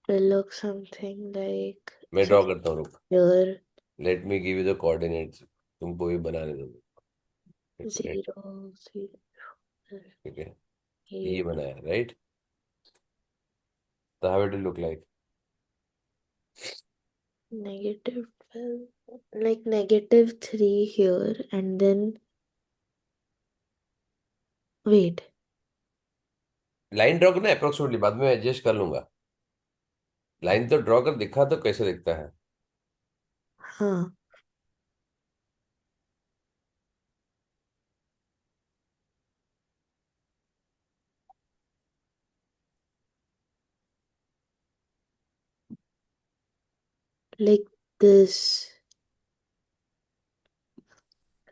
Will look something like मैं ड्रॉ करता हूँ, रुक. here, let me give you the coordinates. तुमको भी बनाने दो. 0, 0, ठीक है, ये 8, बनाया, राइट? तो how it will look like? negative 12, like negative 3 here, and then wait, line draw करना अप्रोक्सीमेटली, बाद में एडजस्ट कर लूंगा. लाइन तो ड्रॉ कर दिखा तो कैसे दिखता है. हाँ, like this,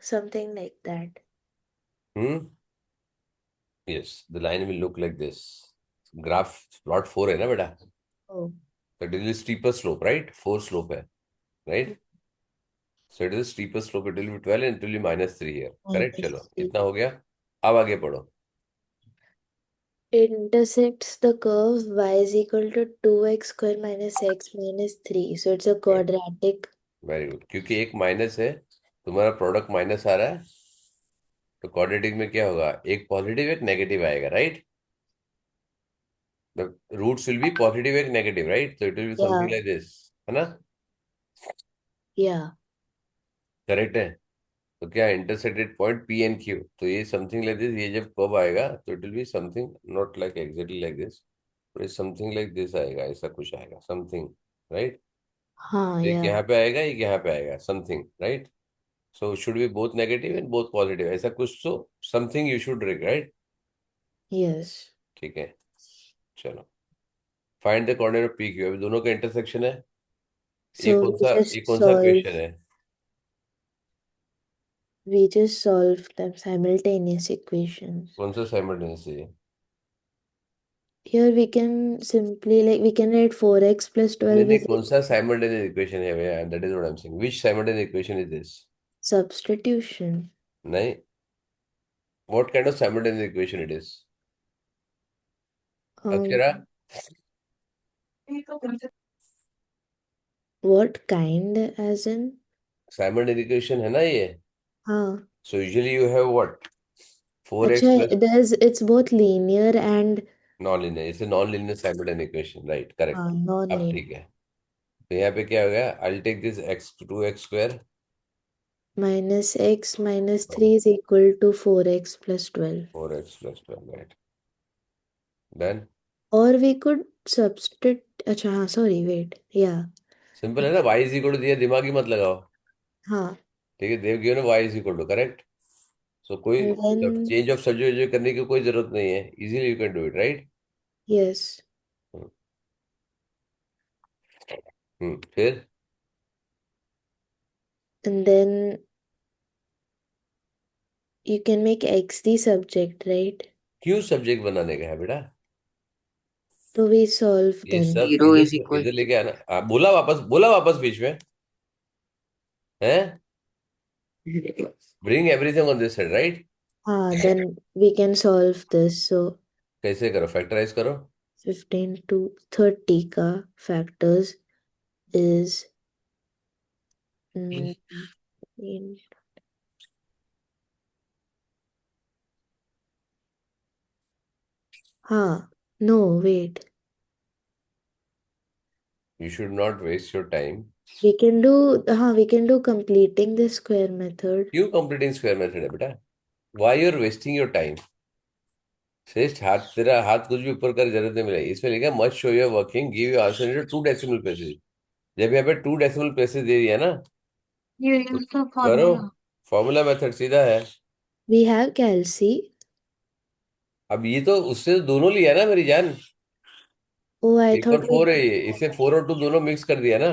something like that. Yes, the line will look like this. Graph plot 4 है ना बेटा? Oh, तो it is steeper slope, right? 4 slope है, right? So it is a steeper slope. It will be 12 and it will be -3 here. Correct? minus चलो, 3. इतना हो गया. अब आगे पढ़ो. It intersects the curve y is equal to 2x square minus x minus 3. So it's a quadratic. Very good. क्योंकि एक minus है, तुम्हारा प्रोडक्ट माइनस आ रहा है, तो क्वाड्रेटिक में क्या होगा? एक पॉजिटिव एक नेगेटिव आएगा, right? The roots will be positive एक नेगेटिव, राइट? तो it will be something Yeah, like this, है ना? yeah, करेक्ट है. तो क्या intersected point P and Q, तो ये समथिंग लाइक दिस. ये जब कब आएगा तो it will be something not like exactly like this, but something like this आएगा. ऐसा कुछ आएगा समथिंग, राइट? हाँ, एक yeah, यहाँ पे आएगा, एक यहाँ पे आएगा, something, right? So should be both negative and both positive, ऐसा कुछ तो something you should Rick, right? yes. ठीक है, चलो. Find the coordinate of P Q. अभी दोनों का इंटरसेक्शन है. ये So कौन सा, ये कौन सा क्वेश्चन है? we just solve them simultaneous equations. कौन सा साइमल्टेनियस है? Here we can simply we can write 4x plus नहीं 12 नहीं, is कौन सा साइमल्टेनियस इक्वेशन है भैया? That is what I am saying. Which simultaneous equation is this? substitution. नहीं, what kind of simultaneous equation it is? Um, Akshara, what kind as in? Simultaneous equation है ना ये. हाँ. So usually you have what? 4x अच्छा, plus it's both linear and non linear. इसे non linear simultaneous equation, right? Correct. अब non-linear. ठीक है. तो यहाँ पे क्या हो गया? I take this x 2x square Minus x minus 3 is equal to 4x plus 12. 4x plus 12, right? Then Or we could substitute. अच्छा, हाँ, sorry, wait. Yeah. सिंपल है ना. y इज इक्वल टू दिया, दिमागी मत लगाओ. हाँ. ठीक है, they've given y is equal to, correct? So कोई And then, change of subject करने की कोई जरूरत नहीं है. Easily you can do it, right? yes. फिर And then you can make x the subject, right? क्यों सब्जेक्ट बनाने का है बेटा? So we solve ये then. सब 0 इधर is equal इधर to लेके आना. बोला वापस बीच में है. Bring everything on this side, right? Then we can solve this. So कैसे करो? फैक्टराइज करो. 15 to 30 का factors is mm, in no, wait. You should not waste your time. We can do completing the square method. क्यों completing square method है बेटा? Why you're wasting your time? श्रेष्ठ हाथ, तेरा हाथ कुछ भी ऊपर कर, जरूरत नहीं मिलेगी। इसमें लिखा must show your working, give your answer in 2 decimal places. जब यहाँ पे 2 डेसिमल प्लेसेस दे दिया ना, You तो use the करो, formula. फॉर्मूला मेथड सीधा है। We have Kelsey. अब ये तो उससे दोनों लिया ना मेरी जान, Oh, I 1 और thought 4 है we. ये, इसे 4 और 2 दोनों मिक्स कर दिया ना।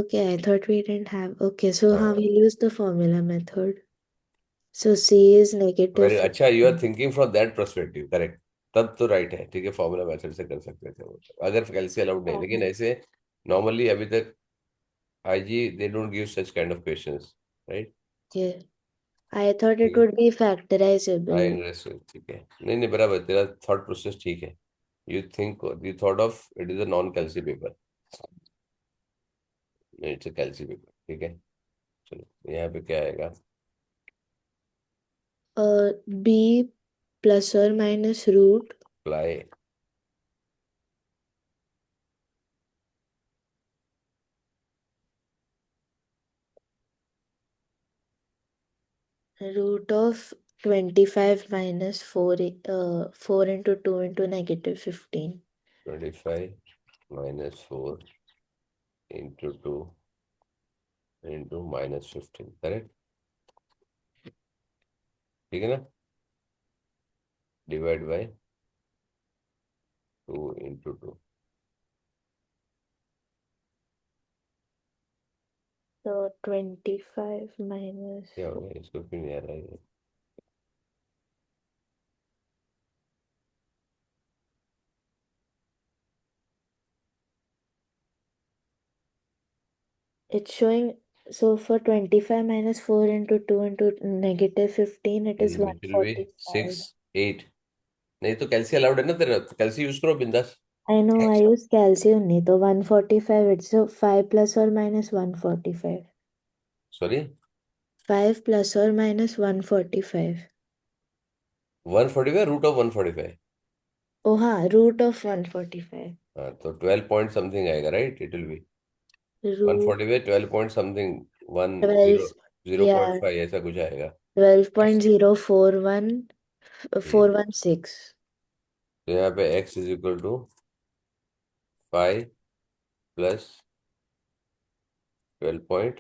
Okay, I thought we didn't have. Okay, so हाँ, we'll use the formula method. So C is negative very अच्छा, you are 15. Thinking from that perspective, correct. तब तो राइट है, ठीक है, फॉर्मूला मेथड से कर सकते थे वो, अगर कैलसी अलाउड नहीं, लेकिन ऐसे नॉर्मली अभी तक IG they don't give such kind of questions, right. Yeah. I thought it would be factorizable. ठीक है, नहीं नहीं, बराबर, तेरा थॉट प्रोसेस ठीक है। You thought of it is a non calcy paper, it's a calcy paper, ठीक है। चलो यहाँ पे क्या आएगा? B plus or minus root apply root of 25 minus 4 4 into 2 into negative 15. 25 minus 4 into 2 into minus 15, correct, ठीक है ना, divide by 2 into 2। So 25 minus क्या हो गया, इसको क्यों नहीं आ रहा है ये? it's showing. So for 25 minus 4 into 2 into negative 15, it is It will be 145. 6 8। नहीं तो कैलसी अलाउड है ना तेरा, तो कैलसी यूज करो बिंदास। I know I use calcium only. So 145, it's so 5 plus or minus 145. Sorry, 5 plus or minus 145. 145 root of 145। Oh, हाँ, root of 145. हाँ, तो 12 पॉइंट समथिंग आएगा, right, it will be Root 145 12 point something 12, 0 yeah, 0.5 ऐसा कुछ आएगा। 12.041 हम्म, 416. तो यहाँ पे x is equal to 5 plus 12.0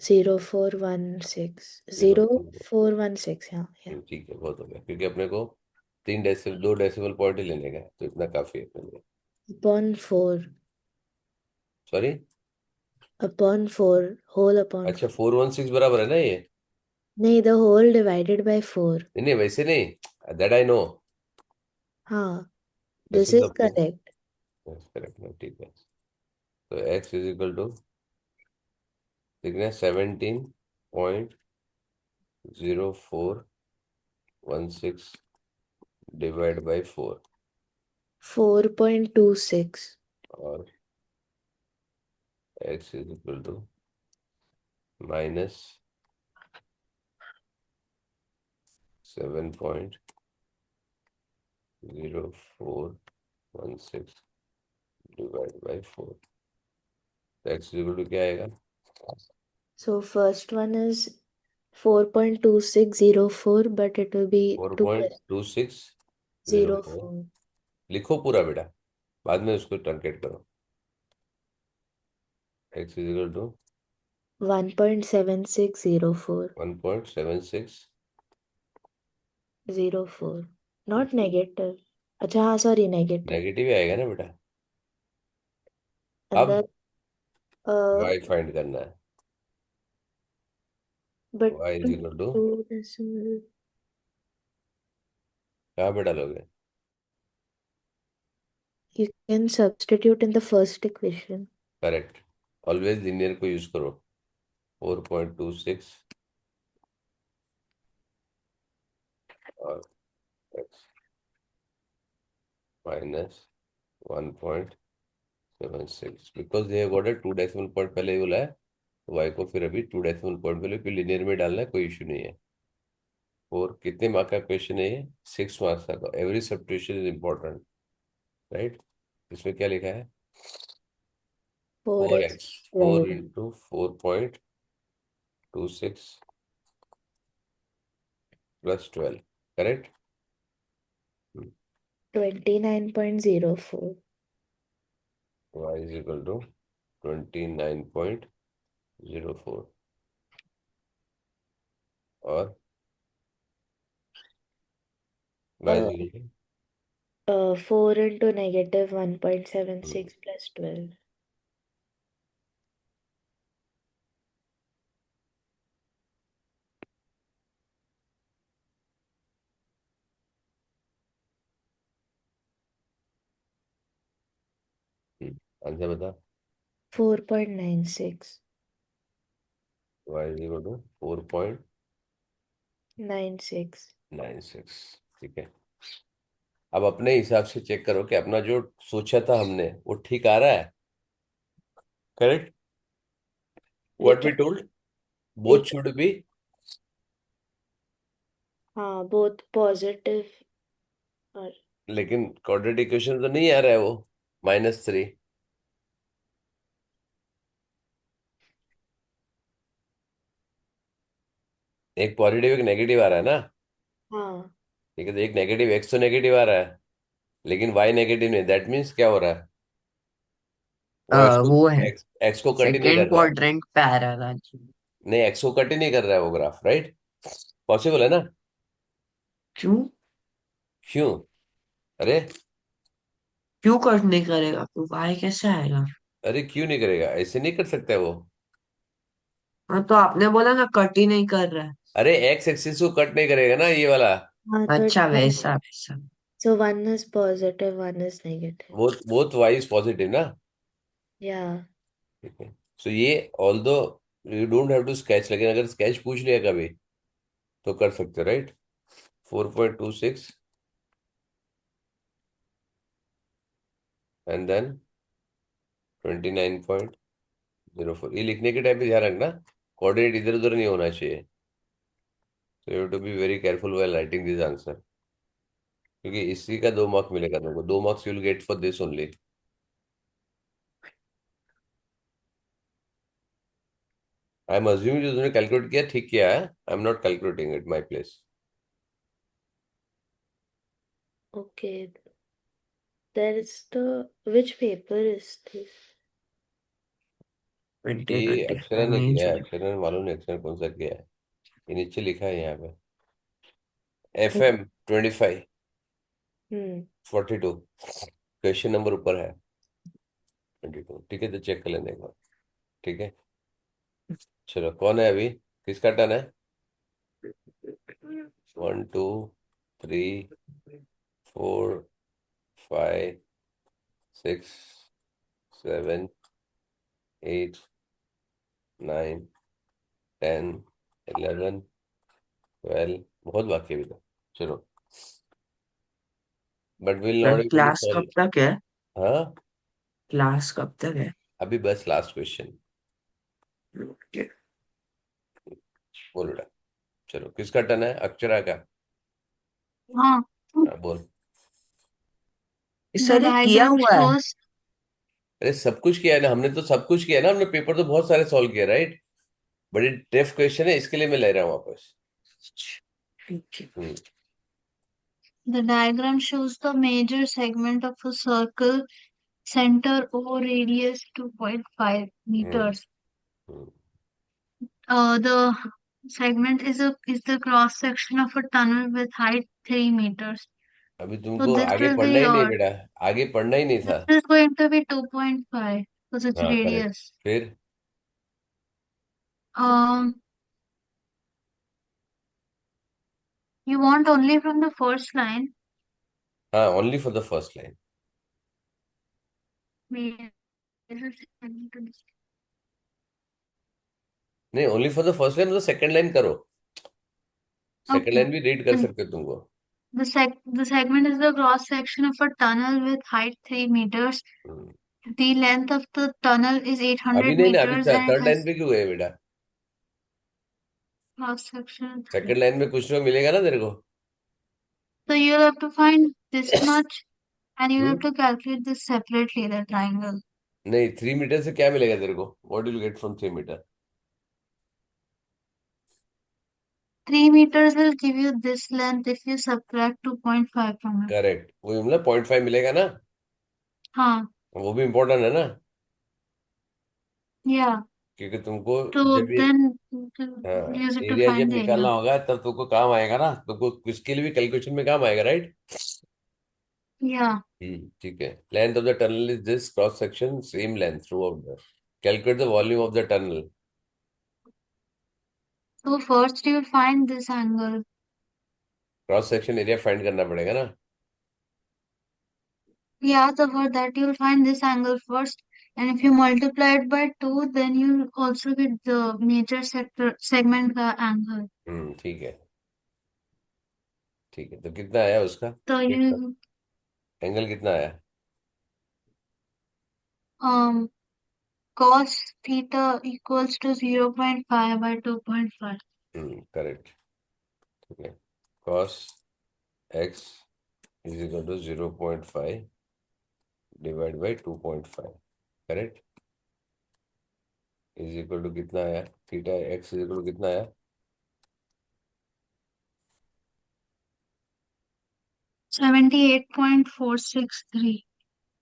0416. 0416, yeah. ठीक है, बहुत हो गया, क्योंकि अपने को 2 डेसिमल पॉइंट ही लेने का है, तो इतना काफी है अपने लिए। Upon 4. Sorry, Upon 4. Whole upon अच्छा 4. 416 बराबर है ना ये? नहीं, the whole divided by 4. नहीं नहीं, वैसे नहीं, दैट आई नो, हाँ, this this is is the correct. Correct ना, ठीक है। तो x इज इक्वल टू कितना, 17.0416 डिवाइड बाई 4, 4.26. और x is equal to minus 7.0416 divide by 4, तो x इज इक्वल टू क्या आएगा? So first one is 4.2604, but it will be 4.2604। 2.04. लिखो पूरा बेटा, बाद में उसको ट्रंकेट करो। x is equal to 1.7604. 1.7604। Not negative. अच्छा हाँ, sorry, negative. नेगेटिव ही आएगा ना बेटा। अंदर अब y फाइंड करना है, but y is equal to 2 decimal. कहाँ पे डालोगे? You can substitute in the first equation. Correct, always linear को यूज करो। 4.26 और x minus 1.76, because they have got a 2 decimal point पहले ही बोला है, तो y को फिर अभी 2 डेसिमल पॉइंट पहले फिर लिनियर में डालना है, कोई इशू नहीं है। और कितने मार्क का क्वेश्चन है ये? 6 मार्क्स का। Every subtraction is important, right. इसमें क्या लिखा है? 4x 4x, 4 12. Into 4.26 plus 12, correct. 29.04. Y is equal to 29.04 और y is Uh, equal 4 into negative to 1.76 plus 12. Answer बता 4.96. y is equal to 4.96 96. ठीक है। अब अपने हिसाब से चेक करो कि अपना जो सोचा था हमने वो ठीक आ रहा है। Correct We what we can, told we both can, should be हाँ, both positive और लेकिन क्वाड्रेटिक इक्वेशन तो नहीं आ रहा है वो -3 एक पॉजिटिव एक नेगेटिव आ रहा है ना। हाँ, ठीक है तो एक नेगेटिव एक्स तो नेगेटिव आ रहा है लेकिन वाई नेगेटिव नहीं। दैट मीन्स क्या हो रहा है वो वो है एक्स को कट ही नहीं सेकेंड कर रहा है। क्वाड्रेंट पे आ रहा था। नहीं एक्स को कट ही नहीं कर रहा है वो ग्राफ राइट। पॉसिबल है ना। क्यों? क्यों अरे क्यों कट नहीं करेगा? तो वाई कैसे आएगा? अरे क्यों नहीं करेगा ऐसे नहीं कर सकता वो। हाँ, तो आपने बोला ना कट ही नहीं कर रहा है। अरे एक्स एक्सिस को कट नहीं करेगा ना ये वाला। हाँ, तो अच्छा, वैसा वैसा। so one is positive, one is negative. Both y is positive ना। Yeah. ठीक है सो ये although you don't have to sketch लेकिन अगर स्केच पूछ लिया कभी तो कर सकते हो राइट। 4.26 एंड देन 29.04 ये लिखने के टाइम पे ध्यान रखना कोऑर्डिनेट इधर उधर नहीं होना चाहिए। So you have to be very careful while writing this answer क्योंकि इसी का 2 मार्क मिलेगा तुमको 2 marks you will get for this only. I am assuming जो तुमने कैलकुलेट किया ठीक किया है। I am not calculating it my place. Okay. There is which paper is this? ये 2025 अक्षरा ने नहीं किया है जो। अक्षरा ने मालूम नहीं अक्षरा ने कौन सा किया है। ये नीचे लिखा है यहाँ पे F Hmm. M 25 Hmm. 42 question number ऊपर है 22। ठीक है तो चेक कर लेने एक बार। ठीक है चलो कौन है अभी किसका टर्न है 1 2 3 4 5 6 7 8 9 10 11 12 बहुत बाकी है अभी तो। चलो but will not able to class कब सॉल्व। तक है? हाँ क्लास कब तक है? अभी बस लास्ट क्वेश्चन Okay. बोल बेटा। चलो किसका टर्न है अक्षरा का। हाँ, हाँ बोल। इस the सर ये किया diagram हुआ है। shows अरे सब कुछ किया है ना हमने तो सब कुछ किया है ना हमने पेपर तो बहुत सारे सॉल्व किया राइट। बड़ी टफ क्वेश्चन है इसके लिए मैं ले रहा हूँ वापस। ठीक है। हम्म the diagram shows the major segment of a circle, center O, radius 2.5 hmm meters. Hmm. The segment is the cross section of a tunnel with height 3 meters. अभी So तुमको this आगे will पढ़ना be ही नहीं your बेटा आगे पढ़ना ही नहीं this था। is going to be 2.5 because it's हाँ करेक्ट radius. फिर Um, you want only from the first line. हाँ only for the first line. Major नहीं only for the first line मतलब सेकंड लाइन करो। Second Okay. लाइन भी read कर The, सकते हो तुमको। the segment is the cross section of a tunnel with height 3 meters. Hmm. The length of the tunnel is अभी 800 नहीं ना अभी meters and it third line has पे क्यों गए बेटा। cross section second 3. लाइन में कुछ तो मिलेगा ना तेरे को। So you'll have to find this much and you have hmm to calculate this separately, the triangle. नहीं 3 मीटर से क्या मिलेगा तेरे को what will get from 3 metre. 3 meters will give you this length if you subtract 2.5 from it. Correct, वही मतलब 0.5 मिलेगा ना, हाँ, वो भी इम्पोर्टेंट है ना, yeah. क्योंकि तुमको So जब ये then use it to area जब find the निकालना area. होगा तब तुमको काम आएगा ना, तुमको इसके लिए भी कैलकुलेशन में काम आएगा, राइट? Yeah. ठीक है। Length of the tunnel is this, cross section same length through out the, calculate the volume of the tunnel. So first you find this angle. Cross section area find करना पड़ेगा ना। Yeah, so for that you'll find this angle first, and if you multiply it by 2, then you'll also get the major sector segment का angle. ठीक है, ठीक है, तो कितना आया उसका So you एंगल, कितना आया? cos theta equals to 0.5 by 2.5. करेक्ट, ठीक है। cos x is equal to 0.5 divide by 2.5, करेक्ट, इज इक्वल टू कितना आया? Theta x is equal to कितना आया? 78.463.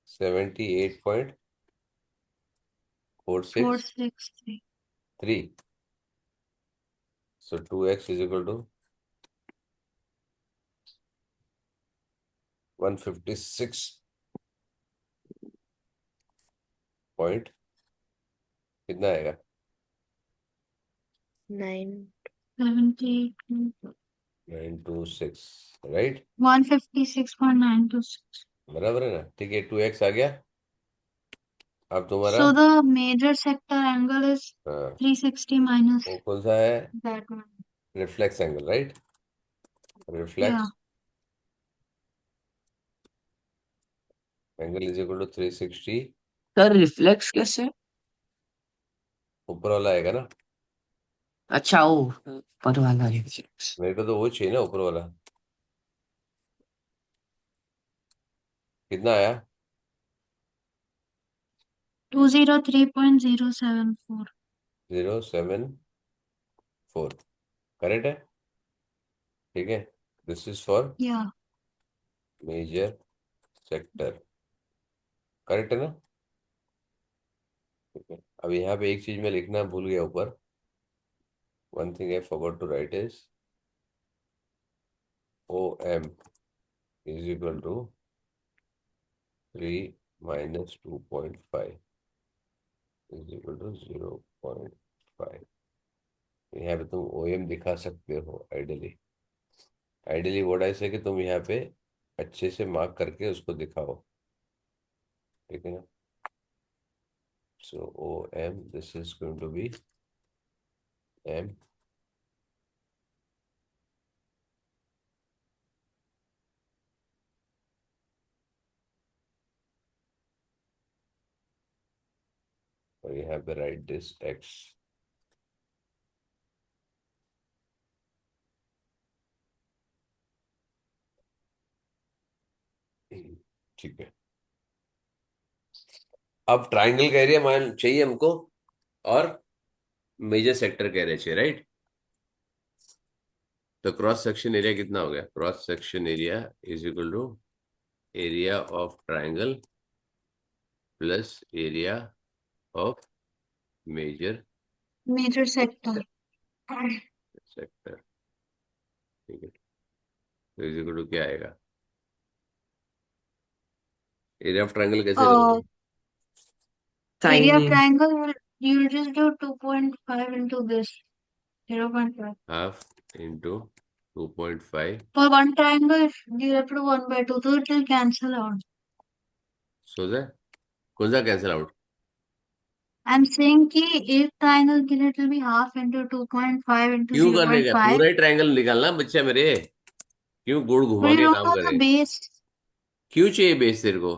78.463। 463. So 2x is equal to 156 point कितना आएगा? 9. 926, राइट? 156.926. बराबर है ना, ठीक है। 2x आ गया। अब तुम्हारा So the major sector angle is हाँ, 360 minus वो कौन सा है? that one. Reflex angle, right? Yeah. Reflex angle is equal to 360, sir reflex कैसे? ऊपर वाला आएगा ना, अच्छा वो ऊपर वाला रिफ्लेक्स। मेरे को तो वो चाहिए ना, ऊपर वाला। कितना आया? 203.074. 074, करेक्ट है, ठीक है। This is for Yeah. Major sector, correct है ना, ठीक है। अब यहाँ पे एक चीज मैं लिखना भूल गया ऊपर, one thing I forgot to write is OM is equal to 3 minus 2.5 is equal to 0.5। यहाँ पे तुम OM दिखा सकते हो आइडियली व्हाट आई से कि तुम यहाँ पे अच्छे से मार्क करके उसको दिखाओ, ठीक है ना। So OM, this is going to be M, और यहाँ पे राइट दिस X, ठीक है। अब ट्राइंगल का एरिया मान चाहिए हमको, और मेजर सेक्टर का एरिया चाहिए, राइट? तो क्रॉस सेक्शन एरिया कितना हो गया? Cross section area is equal to area of triangle plus area of major Major sector. Sector, ठीक है। तो इज इक्वल टू क्या आएगा? एरिया ऑफ ट्राइंगल कैसे Uh, करोगे? area of sine triangle you'll just do 2.5 into this 0.5. Half into 2.5, For one triangle, if you have to do 1 by 2, so it will cancel out. So that कौन सा cancel out? I'm saying कि एक triangle के लिए it will be half into 2.5 into क्यों करने का? 0.5. पूरा ही ट्राइंगल निकालना बच्चा मेरे, क्यों गुड़ घुमा But you के don't काम know करे? the base. क्यों चाहिए बेस तेरे को?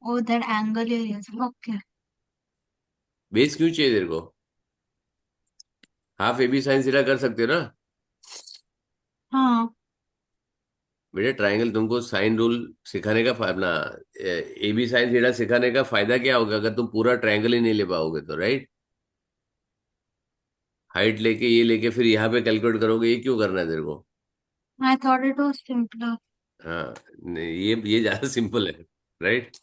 Oh, that angle area. Okay. Base क्यों चाहिए तेरे को? हाफ AB साइन थीटा कर सकते हो ना हाँ. बेटा। ट्राइंगल तुमको साइन रूल सिखाने का अपना AB साइन थीटा सिखाने का फायदा क्या होगा अगर तुम पूरा ट्राइंगल ही नहीं ले पाओगे तो, राइट? हाइट लेके ये लेके फिर यहाँ पे कैलकुलेट करोगे, ये क्यों करना है तेरे को? I thought it was simpler. हाँ, नहीं, ये ज्यादा सिंपल है, right?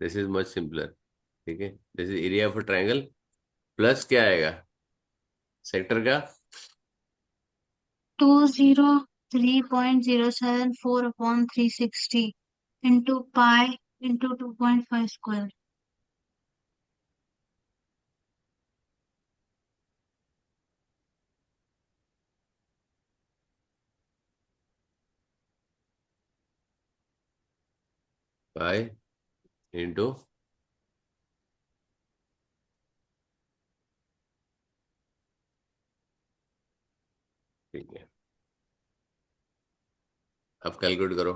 This is much simpler, ठीक है? This is area of a triangle plus क्या आएगा सेक्टर का? 203.074 upon 360 into pi into 2.5 square. Pi into ठीक है, अब कैलकुलेट करो।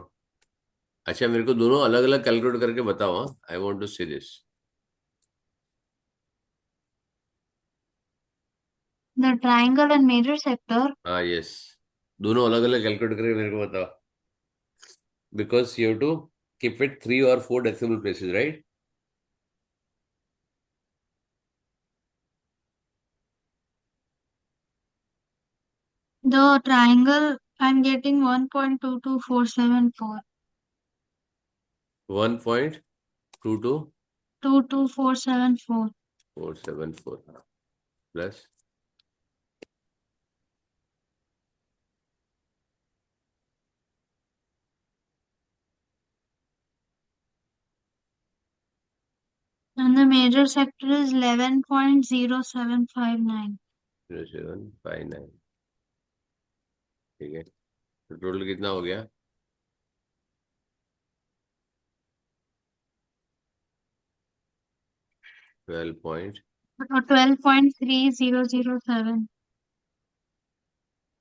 अच्छा, मेरे को दोनों अलग अलग कैलकुलेट करके बताओ। हाँ, I want to see this. The triangle and major sector. हाँ, यस, दोनों अलग अलग कैलकुलेट करके मेरे को बताओ, because you have to keep it 3 और 4 decimal places, right? The triangle, I'm getting 1.22474. 1.22 22474. 474 plus And the major sector is 11.0759. 0759, ठीक है? तो टोटल कितना हो गया? 12 Or 12.3007.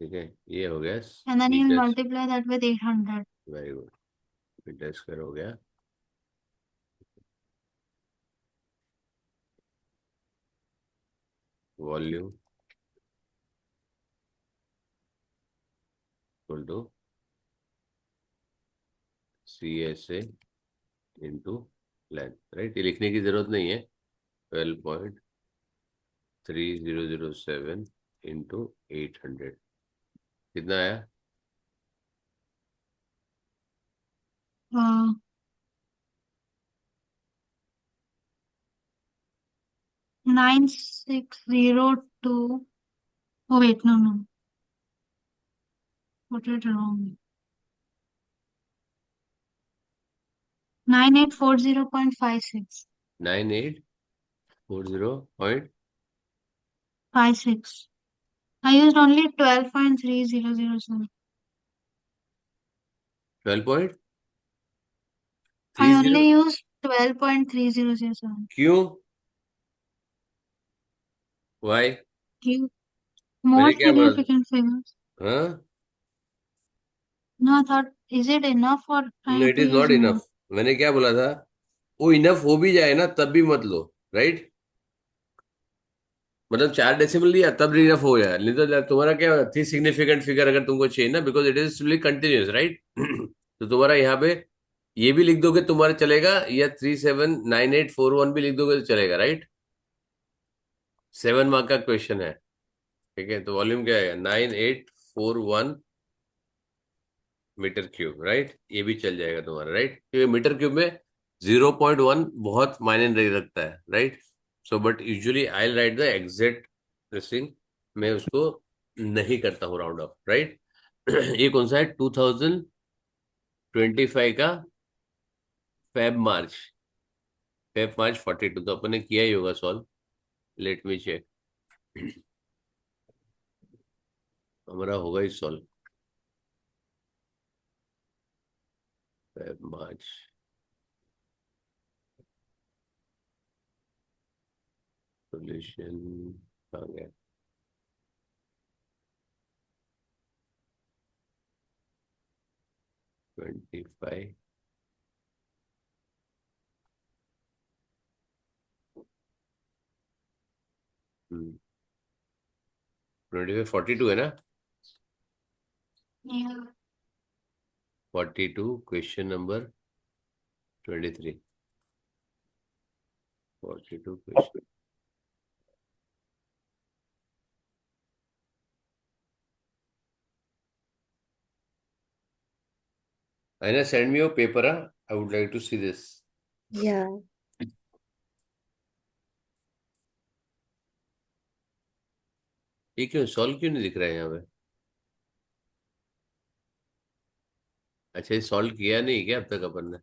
ठीक है, ये हो गया And then you'll metre. multiply that with 800. Very good, metre square हो गया। Volume equal to CSA into length, right? ये लिखने की जरूरत नहीं है। 12.3007 इंटू 800 कितना आया? 9602. Oh, wait, no. Put it wrong. 9840.56. 9840.56 56. I used only 12.3007. 12.30 I only used 12.3007. क्यों? वाई? More मैंने क्या बोला? significant figures. हाँ, No, I thought, is it enough or I no, have it to is use not more? Enough. मैंने क्या बोला था? वो इनफ हो भी जाए ना तब भी मत लो, राइट? मतलब 4 डेसिमल लिया तब इनफ हो जाए, नहीं तो तुम्हारा क्या थी सिग्निफिकेंट फिगर अगर तुमको चाहिए ना, because it is continuous, right? तो तुम्हारा यहाँ पे ये भी लिख दोगे तुम्हारा चलेगा, या 379841 भी लिख दोगे तो चलेगा, राइट? 7 मार्क का क्वेश्चन है, ठीक है? तो वॉल्यूम क्या है? 9841 मीटर क्यूब, राइट? ये भी चल जाएगा तुम्हारा, राइट? क्योंकि मीटर क्यूब में 0.1 बहुत मायने नहीं रखता है, right? So but usually I right the exact thing, मैं उसको नहीं करता हूँ राउंड ऑफ, राइट? ये कौन सा है? 2025 का फेब मार्च 42, तो अपन ने किया ही होगा सॉल्व। लेट मी चेक, हमारा होगा ही सॉल्व। फेब मार्च सोल्यूशन आ गया। ट्वेंटी फाइव 42 है ना? Yeah. 42 question number 23। 42 question Aina, send me your paper. I would like to see this. Yeah. ये क्यों सॉल्व क्यों नहीं दिख रहा है यहाँ पे? अच्छा, ये सॉल्व किया नहीं क्या अब तक अपन ने?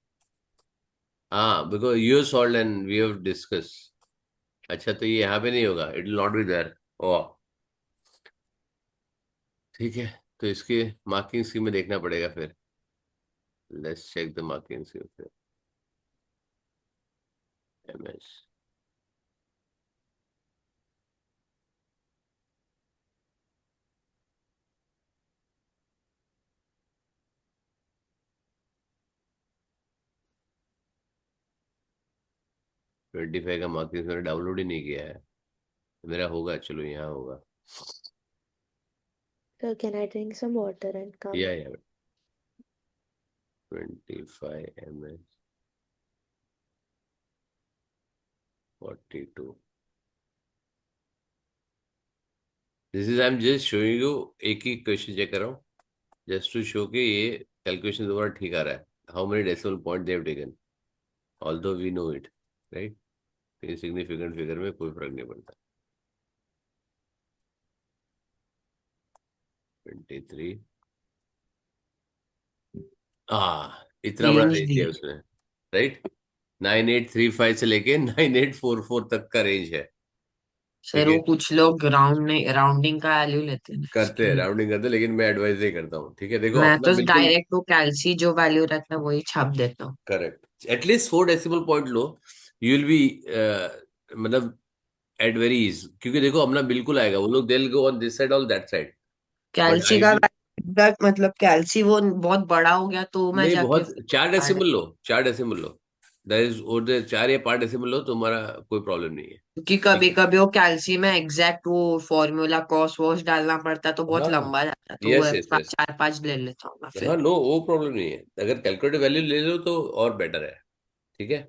हाँ, because you solve and we have discuss. अच्छा, तो ये यहाँ पे नहीं होगा. It will not be there. Oh, ठीक है. तो इसके मार्किंग स्कीम में देखना पड़ेगा फिर. Let's check the marking scheme फिर. एमएस. ट्वेंटी फाइव का मार्किंग मैंने डाउनलोड ही नहीं किया है. मेरा होगा, चलो यहाँ होगा. So can I drink some water and come? या 25 ml 42. This is I am just showing you. एक ही क्वेश्चन चेक कर रहा हूँ जस्ट टू शो के ये कैलकुलेशन तुम्हारा ठीक आ रहा है. How many decimal point they have taken, although we know it, right. Insignificant figure में कोई फर्क नहीं पड़ता. 23. इतना बड़ा रेंज रेंज दी दिया है। उसने, राइट. 9835 से लेके 9844 तक का रेंज है. सर ठीक वो है, कुछ लोग राउंडिंग का वैल्यू लेते हैं ना, करते इसकी हैं वजह राउंडिंग करते हैं, लेकिन मैं एडवाइस नहीं करता हूँ. ठीक है, से। देखो मैं अपना तो बिल्कुल डायरेक्ट वो कैल्सी जो वैल्यू रहता है वही छाप देता हूँ। Correct. At least 4 decimal point low. You will be मतलब एट वेरी इज. क्योंकि देखो अपना बिल्कुल आएगा. वो लोग they will go on this side और दैट साइड. बट कैल्सी का आइडियल feedback, मतलब कैल्सी वो बहुत बड़ा हो गया तो मैं नहीं, जाके बहुत 4 decimal low. 4 decimal low. That is और 4 या 5 डेसिमल लो, तुम्हारा कोई प्रॉब्लम नहीं है. क्योंकि ठीक कभी है. कभी वो कैल्सी में एग्जैक्ट वो फॉर्मूला कॉस वॉस डालना पड़ता है तो बहुत हाँ, लंबा जाता है, तो वो यस यस यस. 4-5 ले लेता हूँ मैं हाँ, फिर। नो, वो प्रॉब्लम नहीं है. अगर कैलकुलेटेड वैल्यू ले लो तो और बेटर है. ठीक है,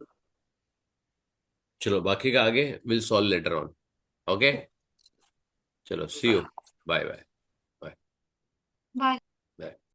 चलो बाकी का आगे will solve later on. Okay, चलो see you. Bye bye. Bye. Bye.